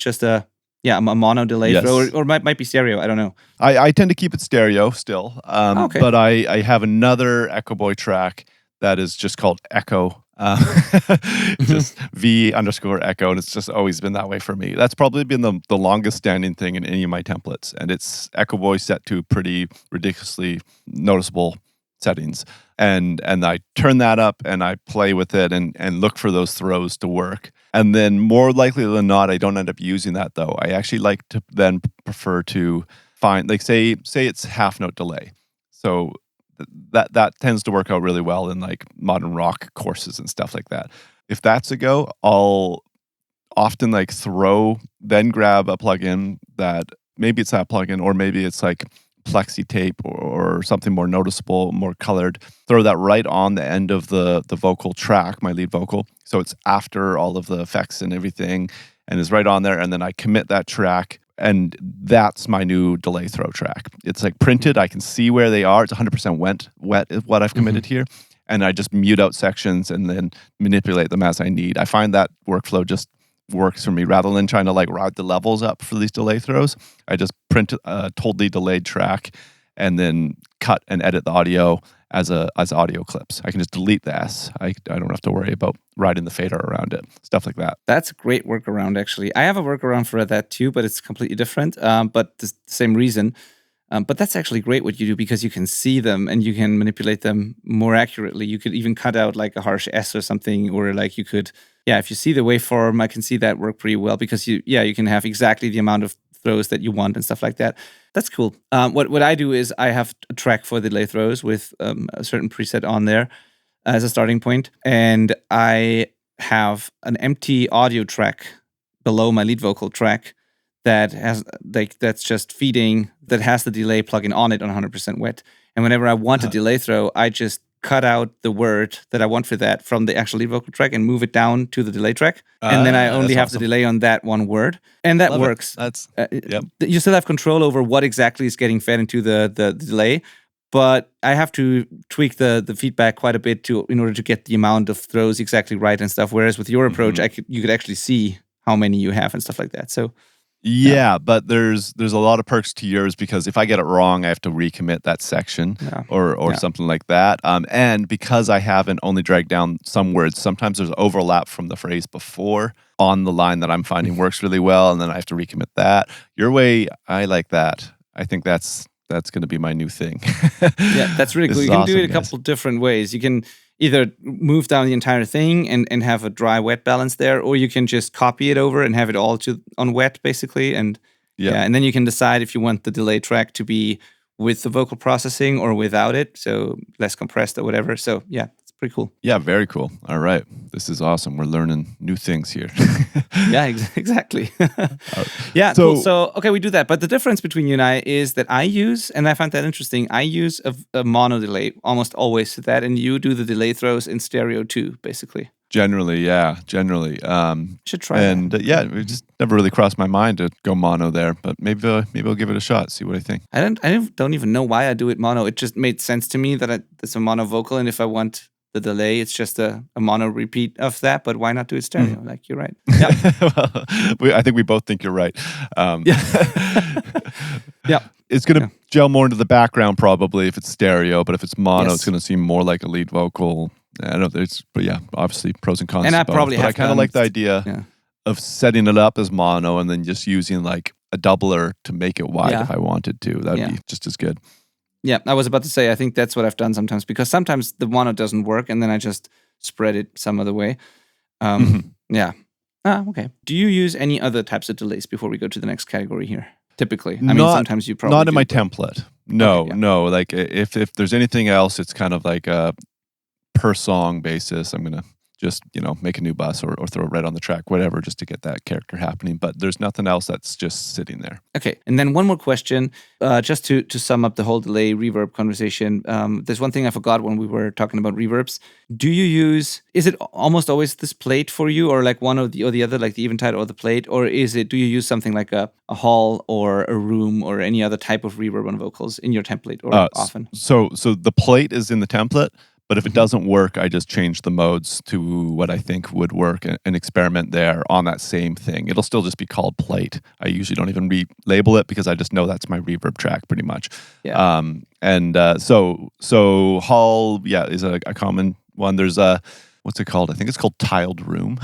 mono delay throw, or might be stereo? I don't know. I tend to keep it stereo still, but I have another Echo Boy track that is just called Echo. Just V_Echo, and it's just always been that way for me. That's probably been the longest standing thing in any of my templates, and it's Echo Boy set to pretty ridiculously noticeable settings, and I turn that up and I play with it and look for those throws to work. And then more likely than not, I don't end up using that though. I actually like to then prefer to find, like say it's half note delay. So that tends to work out really well in like modern rock courses and stuff like that. If that's a go, I'll often like then grab a plugin that maybe it's that plugin, or maybe it's like plexi tape or something more noticeable, more colored. Throw that right on the end of the vocal track, my lead vocal. So it's after all of the effects and everything, and is right on there. And then I commit that track. And that's my new delay throw track. It's like printed. I can see where they are. It's 100% wet is what I've committed here. And I just mute out sections and then manipulate them as I need. I find that workflow just works for me. Rather than trying to like ride the levels up for these delay throws, I just print a totally delayed track and then cut and edit the audio as audio clips. I can just delete the S. I don't have to worry about riding the fader around it, stuff like that. That's a great workaround, actually. I have a workaround for that too, but it's completely different, but the same reason. But that's actually great what you do because you can see them and you can manipulate them more accurately. You could even cut out like a harsh S or something, or like you could, if you see the waveform, I can see that work pretty well because you can have exactly the amount of throws that you want and stuff like that. That's cool. What I do is I have a track for delay throws with a certain preset on there as a starting point, and I have an empty audio track below my lead vocal track that has that's just feeding, that has the delay plugin on it on 100% wet. And whenever I want a delay throw, I just cut out the word that I want for that from the actual lead vocal track and move it down to the delay track. And then I only have the delay on that one word. And that works. You still have control over what exactly is getting fed into the delay, but I have to tweak the feedback quite a bit in order to get the amount of throws exactly right and stuff. Whereas with your approach, you could actually see how many you have and stuff like that. So but there's a lot of perks to yours because if I get it wrong, I have to recommit that section or something like that. And because I haven't only dragged down some words, sometimes there's overlap from the phrase before on the line that I'm finding works really well, and then I have to recommit that. Your way, I like that. I think that's going to be my new thing. That's really cool. You can do it a couple different ways. You can either move down the entire thing and have a dry-wet balance there, or you can just copy it over and have it all on wet, basically. And and then you can decide if you want the delay track to be with the vocal processing or without it, so less compressed or whatever. So it's pretty cool. Yeah, very cool. All right. This is awesome. We're learning new things here. Yeah, exactly. Yeah, So- cool. So, okay, we do that. But the difference between you and I is that I use, and I find that interesting, I use a mono delay almost always to that, and you do the delay throws in stereo too, basically. Generally. Should try and that. yeah, it just never really crossed my mind to go mono there, but maybe I'll give it a shot, see what I think. I don't even know why I do it mono. It just made sense to me that it's a mono vocal, and if I want the delay, it's just a mono repeat of that. But why not do it stereo? Like, you're right. Yeah. Well, I think we both think you're right. Yeah. It's going to gel more into the background probably if it's stereo, but if it's mono, it's going to seem more like a lead vocal. I don't know. But yeah, obviously pros and cons. And I both. probably but have I kind of like the idea of setting it up as mono and then just using like a doubler to make it wide if I wanted to. That'd be just as good. Yeah, I was about to say, I think that's what I've done sometimes, because sometimes the mono doesn't work and then I just spread it some other way. Yeah. Okay. Do you use any other types of delays before we go to the next category here? Typically. I mean, sometimes you probably not in do, my template. No. Like if there's anything else, it's kind of like a per song basis. I'm going to just, make a new bus or throw it right on the track, whatever, just to get that character happening. But there's nothing else that's just sitting there. Okay. And then one more question, just to sum up the whole delay reverb conversation. There's one thing I forgot when we were talking about reverbs. Is it almost always this plate for you, or like one or the other, like the Eventide or the plate? Or do you use something like a hall or a room or any other type of reverb on vocals in your template, or often? So the plate is in the template. But if it doesn't work, I just change the modes to what I think would work and experiment there on that same thing. It'll still just be called plate. I usually don't even relabel it because I just know that's my reverb track pretty much. Yeah. So hall, is a common one. There's what's it called? I think it's called tiled room.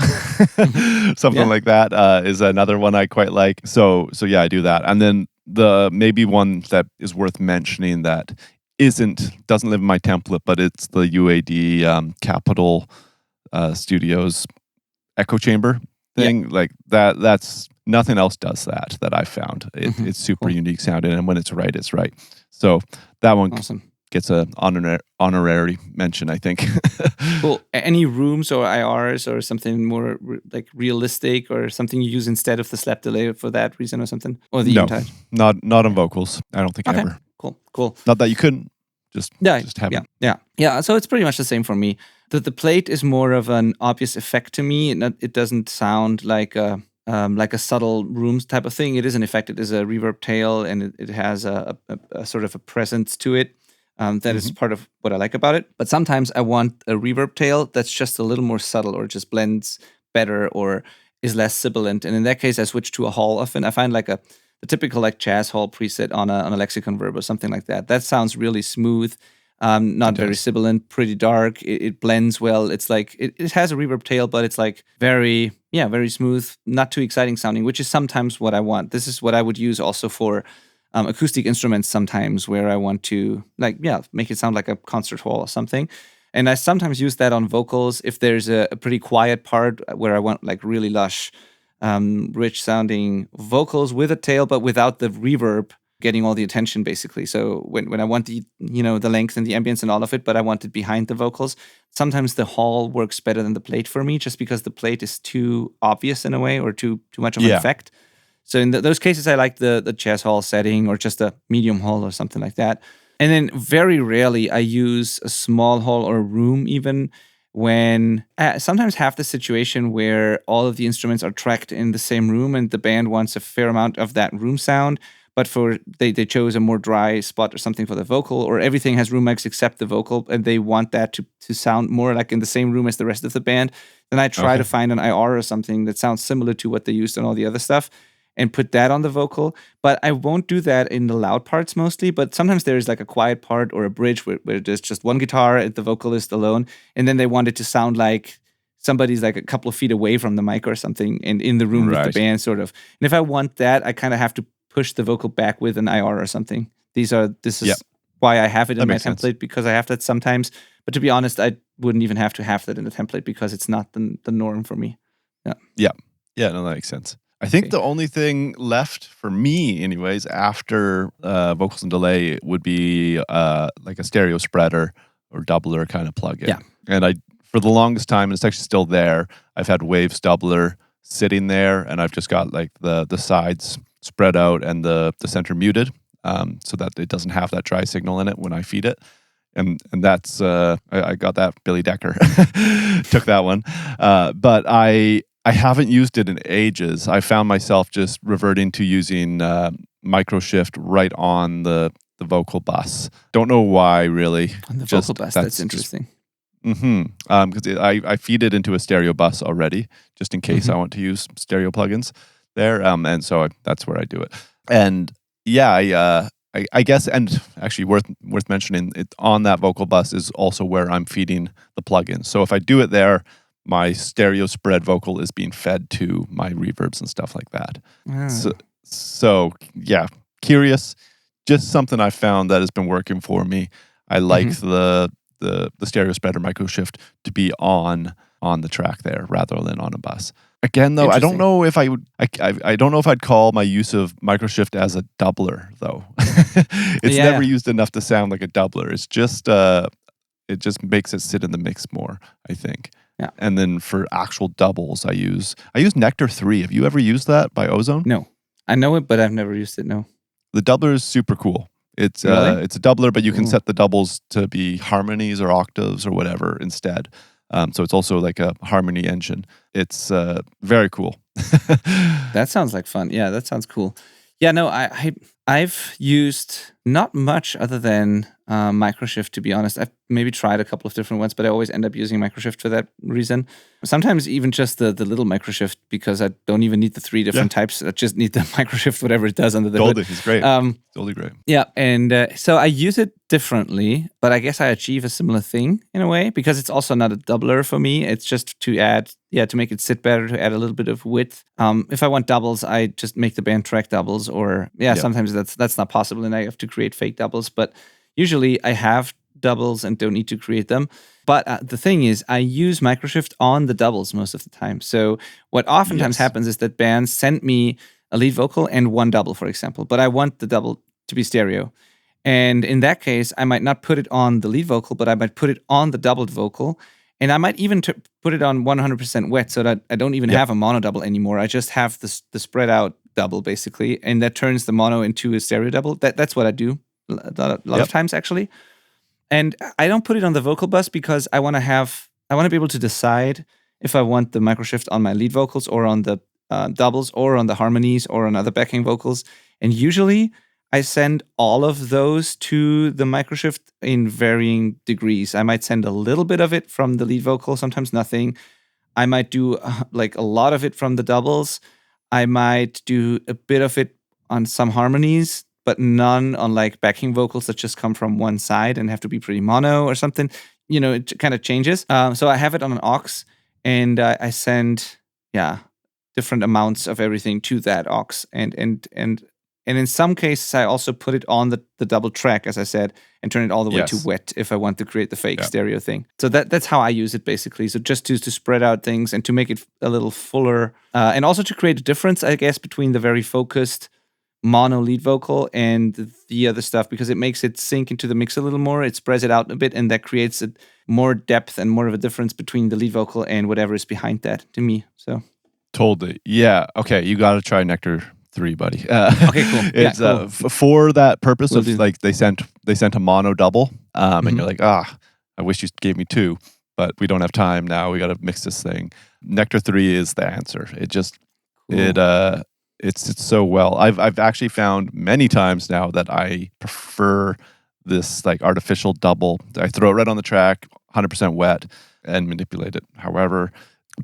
Something like that is another one I quite like. So yeah, I do that. And then the maybe one that is worth mentioning that doesn't live in my template, but it's the UAD Capitol Studios echo chamber thing. Yeah. Like that's nothing else does that I found. It's super unique sounding, and when it's right, it's right. So that one gets an honorary mention, I think. Cool. Any rooms or IRs or something more like realistic, or something you use instead of the slap delay for that reason or something? Or the Eventide? Not on vocals. I don't think ever. Cool. Not that you couldn't. Just haven't. Yeah. So it's pretty much the same for me. The plate is more of an obvious effect to me. It doesn't sound like a subtle rooms type of thing. It is an effect. It is a reverb tail, and it has a sort of a presence to it. That is part of what I like about it. But sometimes I want a reverb tail that's just a little more subtle, or just blends better, or is less sibilant. And in that case, I switch to a hall often. I find like the typical like jazz hall preset on a Lexicon Verb or something like that. That sounds really smooth, not very sibilant, pretty dark. It blends well. It's like it has a reverb tail, but it's like very smooth, not too exciting sounding, which is sometimes what I want. This is what I would use also for acoustic instruments sometimes, where I want to make it sound like a concert hall or something. And I sometimes use that on vocals if there's a pretty quiet part where I want like really lush, rich sounding vocals with a tail, but without the reverb getting all the attention, basically. So when I want the length and the ambience and all of it, but I want it behind the vocals, sometimes the hall works better than the plate for me, just because the plate is too obvious in a way, or too much of an effect. So in those cases, I like the jazz hall setting, or just a medium hall or something like that. And then very rarely I use a small hall or a room, even when I sometimes have the situation where all of the instruments are tracked in the same room and the band wants a fair amount of that room sound, but they chose a more dry spot or something for the vocal, or everything has room mics except the vocal, and they want that to sound more like in the same room as the rest of the band. Then I try to find an IR or something that sounds similar to what they used on all the other stuff, and put that on the vocal. But I won't do that in the loud parts mostly, but sometimes there's like a quiet part or a bridge where there's just one guitar and the vocalist alone, and then they want it to sound like somebody's like a couple of feet away from the mic or something, and in the room with the band, sort of. And if I want that, I kind of have to push the vocal back with an IR or something. This is why I have it in my template, because I have that sometimes. But to be honest, I wouldn't even have to have that in the template, because it's not the norm for me. Yeah, no, that makes sense. I think the only thing left for me, anyways, after vocals and delay would be like a stereo spreader or doubler kind of plugin. Yeah. And for the longest time, and it's actually still there, I've had Waves doubler sitting there, and I've just got like the sides spread out and the center muted, so that it doesn't have that dry signal in it when I feed it. And that's I got that. Billy Decker took that one, but I haven't used it in ages. I found myself just reverting to using microshift right on the vocal bus. Don't know why, really. On the vocal bus, that's interesting. Because I feed it into a stereo bus already, just in case I want to use stereo plugins there. And so that's where I do it. And yeah, I guess, and actually worth mentioning, it on that vocal bus is also where I'm feeding the plugins. So if I do it there, my stereo spread vocal is being fed to my reverbs and stuff like that. So yeah, curious. Just something I found that has been working for me. I like the stereo spreader microshift to be on the track there rather than on a bus. Again, though, I don't know if I would. I don't know if I'd call my use of microshift as a doubler, though. It's never used enough to sound like a doubler. It's just it just makes it sit in the mix more, I think. Yeah. And then for actual doubles, I use Nectar 3. Have you ever used that by Ozone? No, I know it, but I've never used it. No. The doubler is super cool. It's Really? it's a doubler, but you can set the doubles to be harmonies or octaves or whatever instead. So it's also like a harmony engine. It's very cool. That sounds like fun. Yeah, that sounds cool. Yeah, no, I've used not much other than microshift, to be honest. I've maybe tried a couple of different ones, but I always end up using microshift for that reason. Sometimes even just the little microshift, because I don't even need the 3 different types. I just need the microshift, whatever it does under the hood. It's great. Totally great. Yeah, and so I use it differently, but I guess I achieve a similar thing in a way, because it's also not a doubler for me. It's just to add, to make it sit better, to add a little bit of width. If I want doubles, I just make the band track doubles, or sometimes that's not possible and I have to create fake doubles. But usually I have doubles and don't need to create them. But the thing is, I use microshift on the doubles most of the time. So what oftentimes happens is that bands send me a lead vocal and one double, for example, but I want the double to be stereo. And in that case, I might not put it on the lead vocal, but I might put it on the doubled vocal. And I might even put it on 100% wet, so that I don't even have a mono double anymore. I just have the spread out double, basically, and that turns the mono into a stereo double. That's what I do a lot of times, actually. And I don't put it on the vocal bus because I want to be able to decide if I want the microshift on my lead vocals or on the doubles or on the harmonies or on other backing vocals. And usually I send all of those to the microshift in varying degrees. I might send a little bit of it from the lead vocal, sometimes nothing. I might do like a lot of it from the doubles. I might do a bit of it on some harmonies, but none on like backing vocals that just come from one side and have to be pretty mono or something. You know, it kind of changes. So I have it on an aux, and I send different amounts of everything to that aux, and in some cases I also put it on the double track, as I said, and turn it all the way to wet if I want to create the fake stereo thing. So that's how I use it, basically. So just to spread out things and to make it a little fuller, and also to create a difference, I guess, between the very focused mono lead vocal and the other stuff, because it makes it sink into the mix a little more. It spreads it out a bit, and that creates more depth and more of a difference between the lead vocal and whatever is behind that, to me. So totally. Yeah. Okay. You got to try Nectar 3, buddy. Okay, cool. It's cool. For that purpose of like they sent a mono double, and you're like, I wish you gave me 2, but we don't have time now. We got to mix this thing. Nectar 3 is the answer. It just it's so well. I've actually found many times now that I prefer this like artificial double. I throw it right on the track, 100% wet, and manipulate it. However,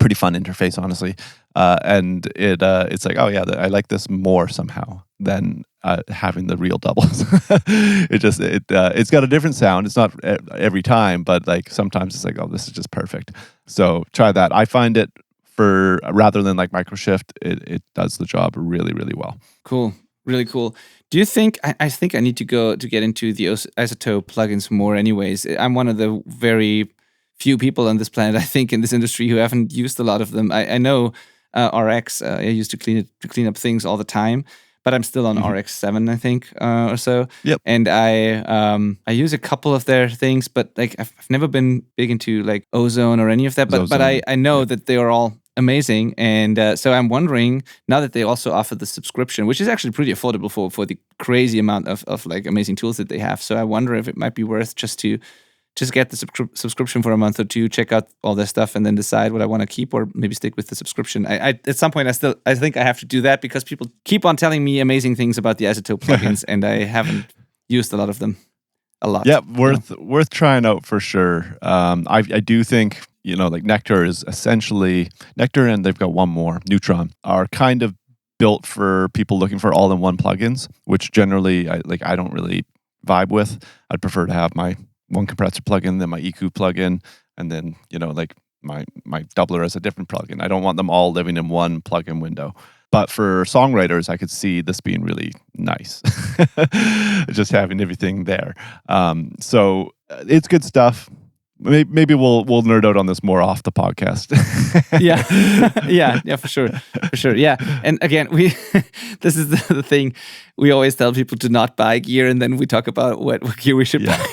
pretty fun interface, honestly. And it's like, I like this more somehow than having the real doubles. It's got a different sound. It's not every time, but like sometimes it's like, oh, this is just perfect. So try that. I find it rather than like microshift, it does the job really, really well. Cool. Really cool. Do you think, I think I need to get into the Isotope plugins more anyways. I'm one of the very few people on this planet, I think, in this industry who haven't used a lot of them. I know RX, I used to clean up things all the time, but I'm still on RX7, I think, or so. Yep. And I use a couple of their things, but like I've never been big into like Ozone or any of that. But I know that they are all amazing, and so I'm wondering now that they also offer the subscription, which is actually pretty affordable for the crazy amount of like amazing tools that they have. So I wonder if it might be worth just get the subscription for a month or two, check out all their stuff, and then decide what I want to keep or maybe stick with the subscription. I at some point I think I have to do that because people keep on telling me amazing things about the Isotope plugins, and I haven't used a lot of them. Yeah, worth trying out for sure. I do think like Nectar is essentially Nectar, and they've got one more, Neutron, are kind of built for people looking for all-in-one plugins, which generally I don't really vibe with. I'd prefer to have my one compressor plugin, then my EQ plugin, and then like my doubler as a different plugin. I don't want them all living in one plugin window. But for songwriters, I could see this being really nice, just having everything there. So it's good stuff. Maybe we'll nerd out on this more off the podcast. yeah, for sure. Yeah, and again, this is the thing. We always tell people to not buy gear, and then we talk about what gear we should buy.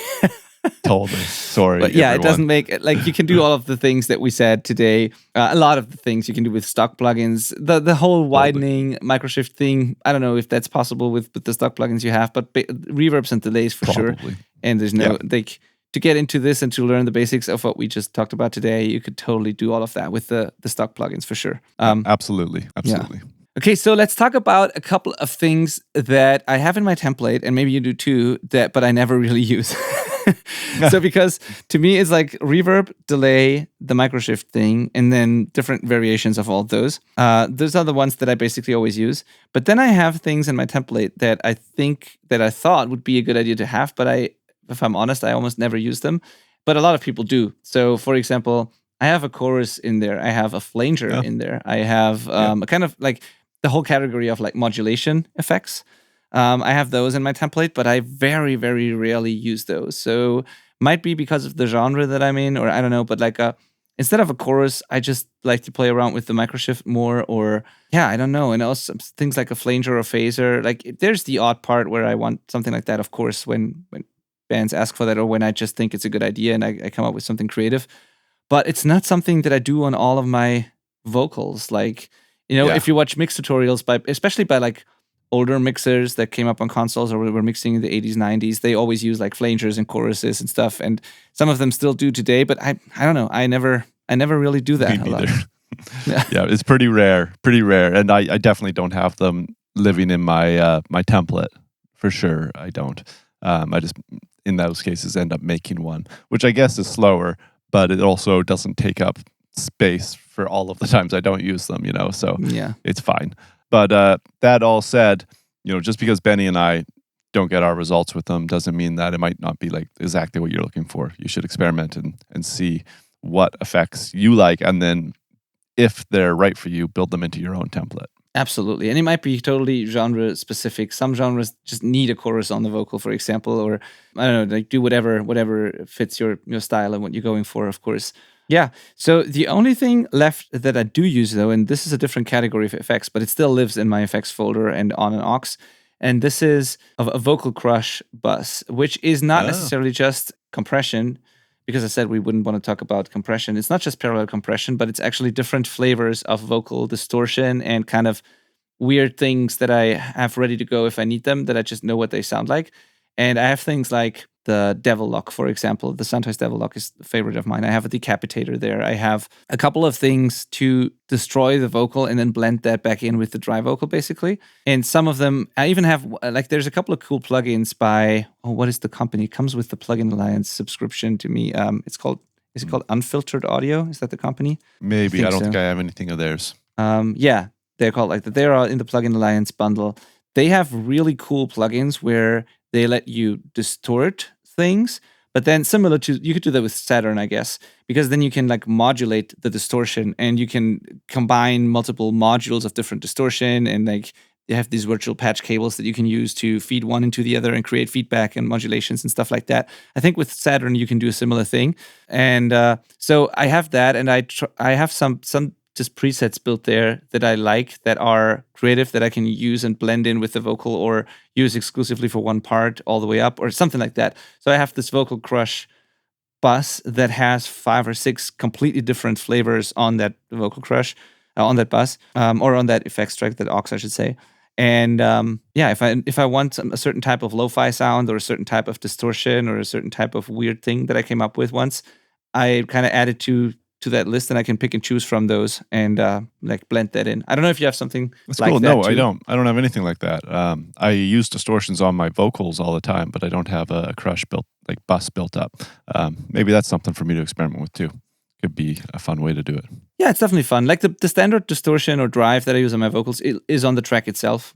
Totally. Sorry. But yeah, it doesn't make like you can do all of the things that we said today. A lot of the things you can do with stock plugins. The whole widening microshift thing. I don't know if that's possible with the stock plugins you have, but reverbs and delays for sure. And there's no like to get into this and to learn the basics of what we just talked about today. You could totally do all of that with the stock plugins for sure. Absolutely. Yeah. Okay, so let's talk about a couple of things that I have in my template, and maybe you do too, but I never really use. So because to me it's like reverb, delay, the microshift thing, and then different variations of all those. Those are the ones that I basically always use. But then I have things in my template that I thought would be a good idea to have, but if I'm honest, I almost never use them. But a lot of people do. So for example, I have a chorus in there. I have a flanger in there. I have a kind of like the whole category of like modulation effects. I have those in my template, but I very, very rarely use those. So might be because of the genre that I'm in, or I don't know. But like instead of a chorus, I just like to play around with the microshift more, or I don't know. And also things like a flanger or phaser. Like there's the odd part where I want something like that, of course, when bands ask for that, or when I just think it's a good idea and I come up with something creative. But it's not something that I do on all of my vocals. Like, if you watch mix tutorials especially by like older mixers that came up on consoles or were mixing in the 80s, 90s, they always use like flangers and choruses and stuff. And some of them still do today, but I don't know. I never really do that a lot. Yeah, it's pretty rare. And I definitely don't have them living in my my template for sure. I don't. I just, in those cases, end up making one, which I guess is slower, but it also doesn't take up space for all of the times I don't use them, so it's fine. But that all said, just because Benny and I don't get our results with them doesn't mean that it might not be like exactly what you're looking for. You should experiment and see what effects you like, and then if they're right for you, build them into your own template. Absolutely. And it might be totally genre specific. Some genres just need a chorus on the vocal, for example, or I don't know, like do whatever fits your style and what you're going for, of course. Yeah. So the only thing left that I do use though, and this is a different category of effects, but it still lives in my effects folder and on an aux. And this is a vocal crush bus, which is not necessarily just compression, because I said we wouldn't want to talk about compression. It's not just parallel compression, but it's actually different flavors of vocal distortion and kind of weird things that I have ready to go if I need them, that I just know what they sound like. And I have things like the Devil Lock, for example. The Soundtoys Devil Lock is a favorite of mine. I have a decapitator there. I have a couple of things to destroy the vocal and then blend that back in with the dry vocal, basically. And some of them, I even have, like, there's a couple of cool plugins by, what is the company? It comes with the Plugin Alliance subscription to me. Is it called Unfiltered Audio? Is that the company? Maybe. I don't think I have anything of theirs. Yeah, they're called like that. They're all in the Plugin Alliance bundle. They have really cool plugins where they let you distort things, but then similar to, you could do that with Saturn, I guess, because then you can like modulate the distortion and you can combine multiple modules of different distortion, and like you have these virtual patch cables that you can use to feed one into the other and create feedback and modulations and stuff like that. I think with Saturn you can do a similar thing, and so I have that, and I have some just presets built there that I like, that are creative, that I can use and blend in with the vocal or use exclusively for one part all the way up or something like that. So I have this Vocal Crush bus that has 5 or 6 completely different flavors on that Vocal Crush, on that bus, or on that effects track, that aux, I should say. And if I want a certain type of lo-fi sound or a certain type of distortion or a certain type of weird thing that I came up with once, I kind of add it to that list, and I can pick and choose from those and like blend that in. I don't know if you have something That's like cool. that. No, too. I don't. I don't have anything like that. I use distortions on my vocals all the time, but I don't have a crush bus built up. Maybe that's something for me to experiment with too. Could be a fun way to do it. Yeah, it's definitely fun. Like the standard distortion or drive that I use on my vocals is on the track itself,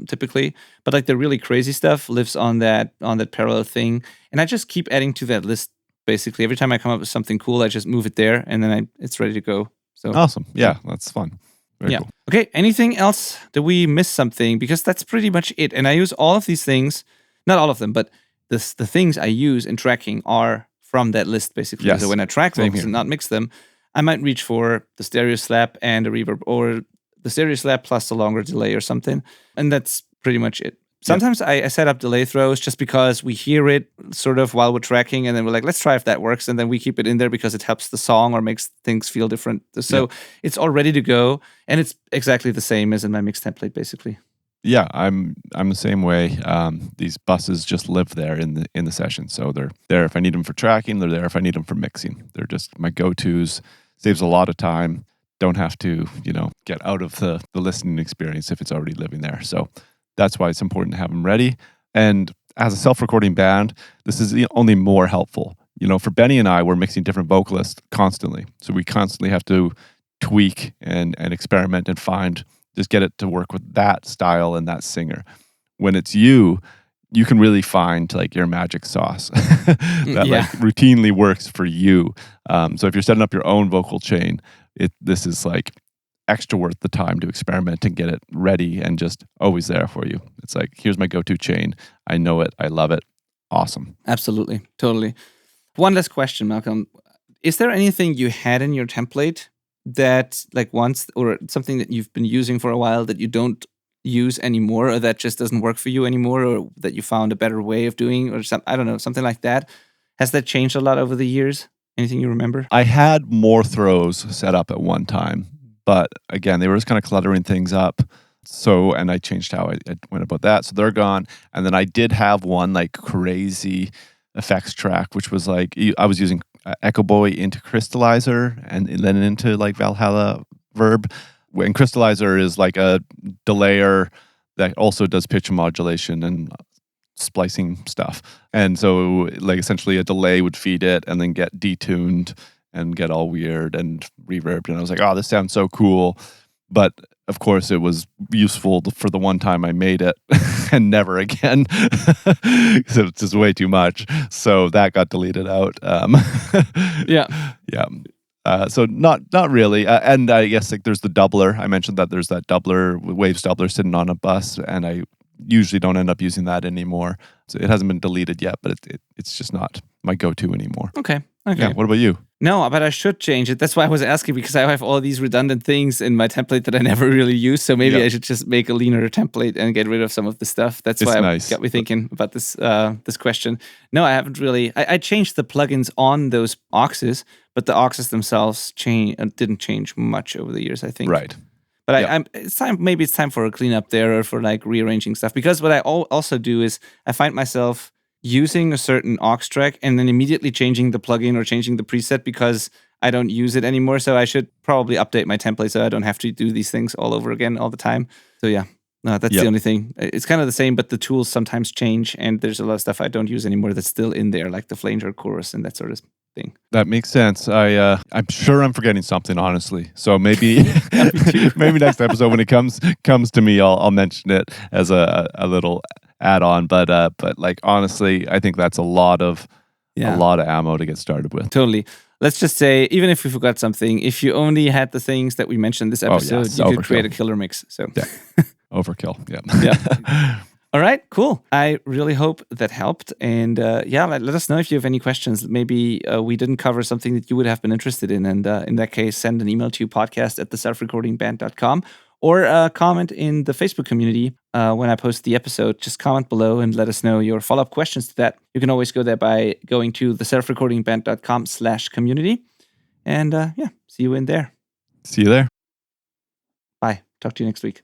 typically. But like the really crazy stuff lives on that parallel thing, and I just keep adding to that list. Basically, every time I come up with something cool, I just move it there, and then it's ready to go. So awesome. Yeah, that's fun. Very cool. Okay, anything else? Did we miss something? Because that's pretty much it. And I use all of these things, not all of them, but the things I use in tracking are from that list, basically. Yes. So when I track vocals and not mix them, I might reach for the stereo slab and a reverb, or the stereo slab plus a longer delay or something. And that's pretty much it. Sometimes I set up delay throws just because we hear it sort of while we're tracking, and then we're like, let's try if that works. And then we keep it in there because it helps the song or makes things feel different. So it's all ready to go. And it's exactly the same as in my mix template, basically. Yeah, I'm the same way. These buses just live there in the session. So they're there if I need them for tracking. They're there if I need them for mixing. They're just my go-tos. Saves a lot of time. Don't have to, get out of the listening experience if it's already living there. So that's why it's important to have them ready. And as a self-recording band, this is only more helpful. For Benny and I, we're mixing different vocalists constantly. So we constantly have to tweak and experiment and just get it to work with that style and that singer. When it's you can really find like your magic sauce that like routinely works for you. So if you're setting up your own vocal chain, this is like extra worth the time to experiment and get it ready and just always there for you. It's like, here's my go-to chain. I know it. I love it. Awesome. Absolutely. Totally. One last question, Malcolm. Is there anything you had in your template that like once, or something that you've been using for a while that you don't use anymore, or that just doesn't work for you anymore, or that you found a better way of doing, or I don't know, something like that? Has that changed a lot over the years? Anything you remember? I had more throws set up at one time, but again, they were just kind of cluttering things up. So, and I changed how I went about that. So they're gone. And then I did have one like crazy effects track, which was like, I was using Echo Boy into Crystallizer and then into like Valhalla Verb. And Crystallizer is like a delayer that also does pitch modulation and splicing stuff. And so like essentially a delay would feed it and then get detuned and get all weird and reverbed. And I was like, oh, this sounds so cool. But of course it was useful for the one time I made it and never again. So it's just way too much. So that got deleted out. Yeah. So not really. And I guess like there's the doubler. I mentioned that there's that doubler, Waves doubler sitting on a bus, and I usually don't end up using that anymore. So it hasn't been deleted yet, but it's just not my go-to anymore. Okay. Yeah, what about you? No, but I should change it. That's why I was asking, because I have all these redundant things in my template that I never really use. So maybe I should just make a leaner template and get rid of some of the stuff. That's why it got me thinking about this this question. No, I haven't really. I changed the plugins on those auxes, but the auxes themselves didn't change much over the years, I think. Right. But it's time. Maybe it's time for a cleanup there, or for like rearranging stuff. Because what I also do is I find myself using a certain aux track and then immediately changing the plugin or changing the preset because I don't use it anymore. So I should probably update my template so I don't have to do these things all over again all the time. So yeah, no, that's the only thing. It's kind of the same, but the tools sometimes change, and there's a lot of stuff I don't use anymore that's still in there, like the flanger chorus and that sort of thing. That makes sense. I'm sure I'm forgetting something, honestly. So maybe maybe next episode when it comes to me, I'll mention it as a little add-on. But like honestly, I think that's a lot of ammo to get started with. Totally. Let's just say, even if we forgot something, if you only had the things that we mentioned this episode, you could create a killer mix. So overkill. Yeah. Yeah. All right, cool. I really hope that helped. And let us know if you have any questions. Maybe we didn't cover something that you would have been interested in. And in that case, send an email to podcast@theselfrecordingband.com or comment in the Facebook community when I post the episode. Just comment below and let us know your follow-up questions to that. You can always go there by going to theselfrecordingband.com/community. And see you in there. See you there. Bye. Talk to you next week.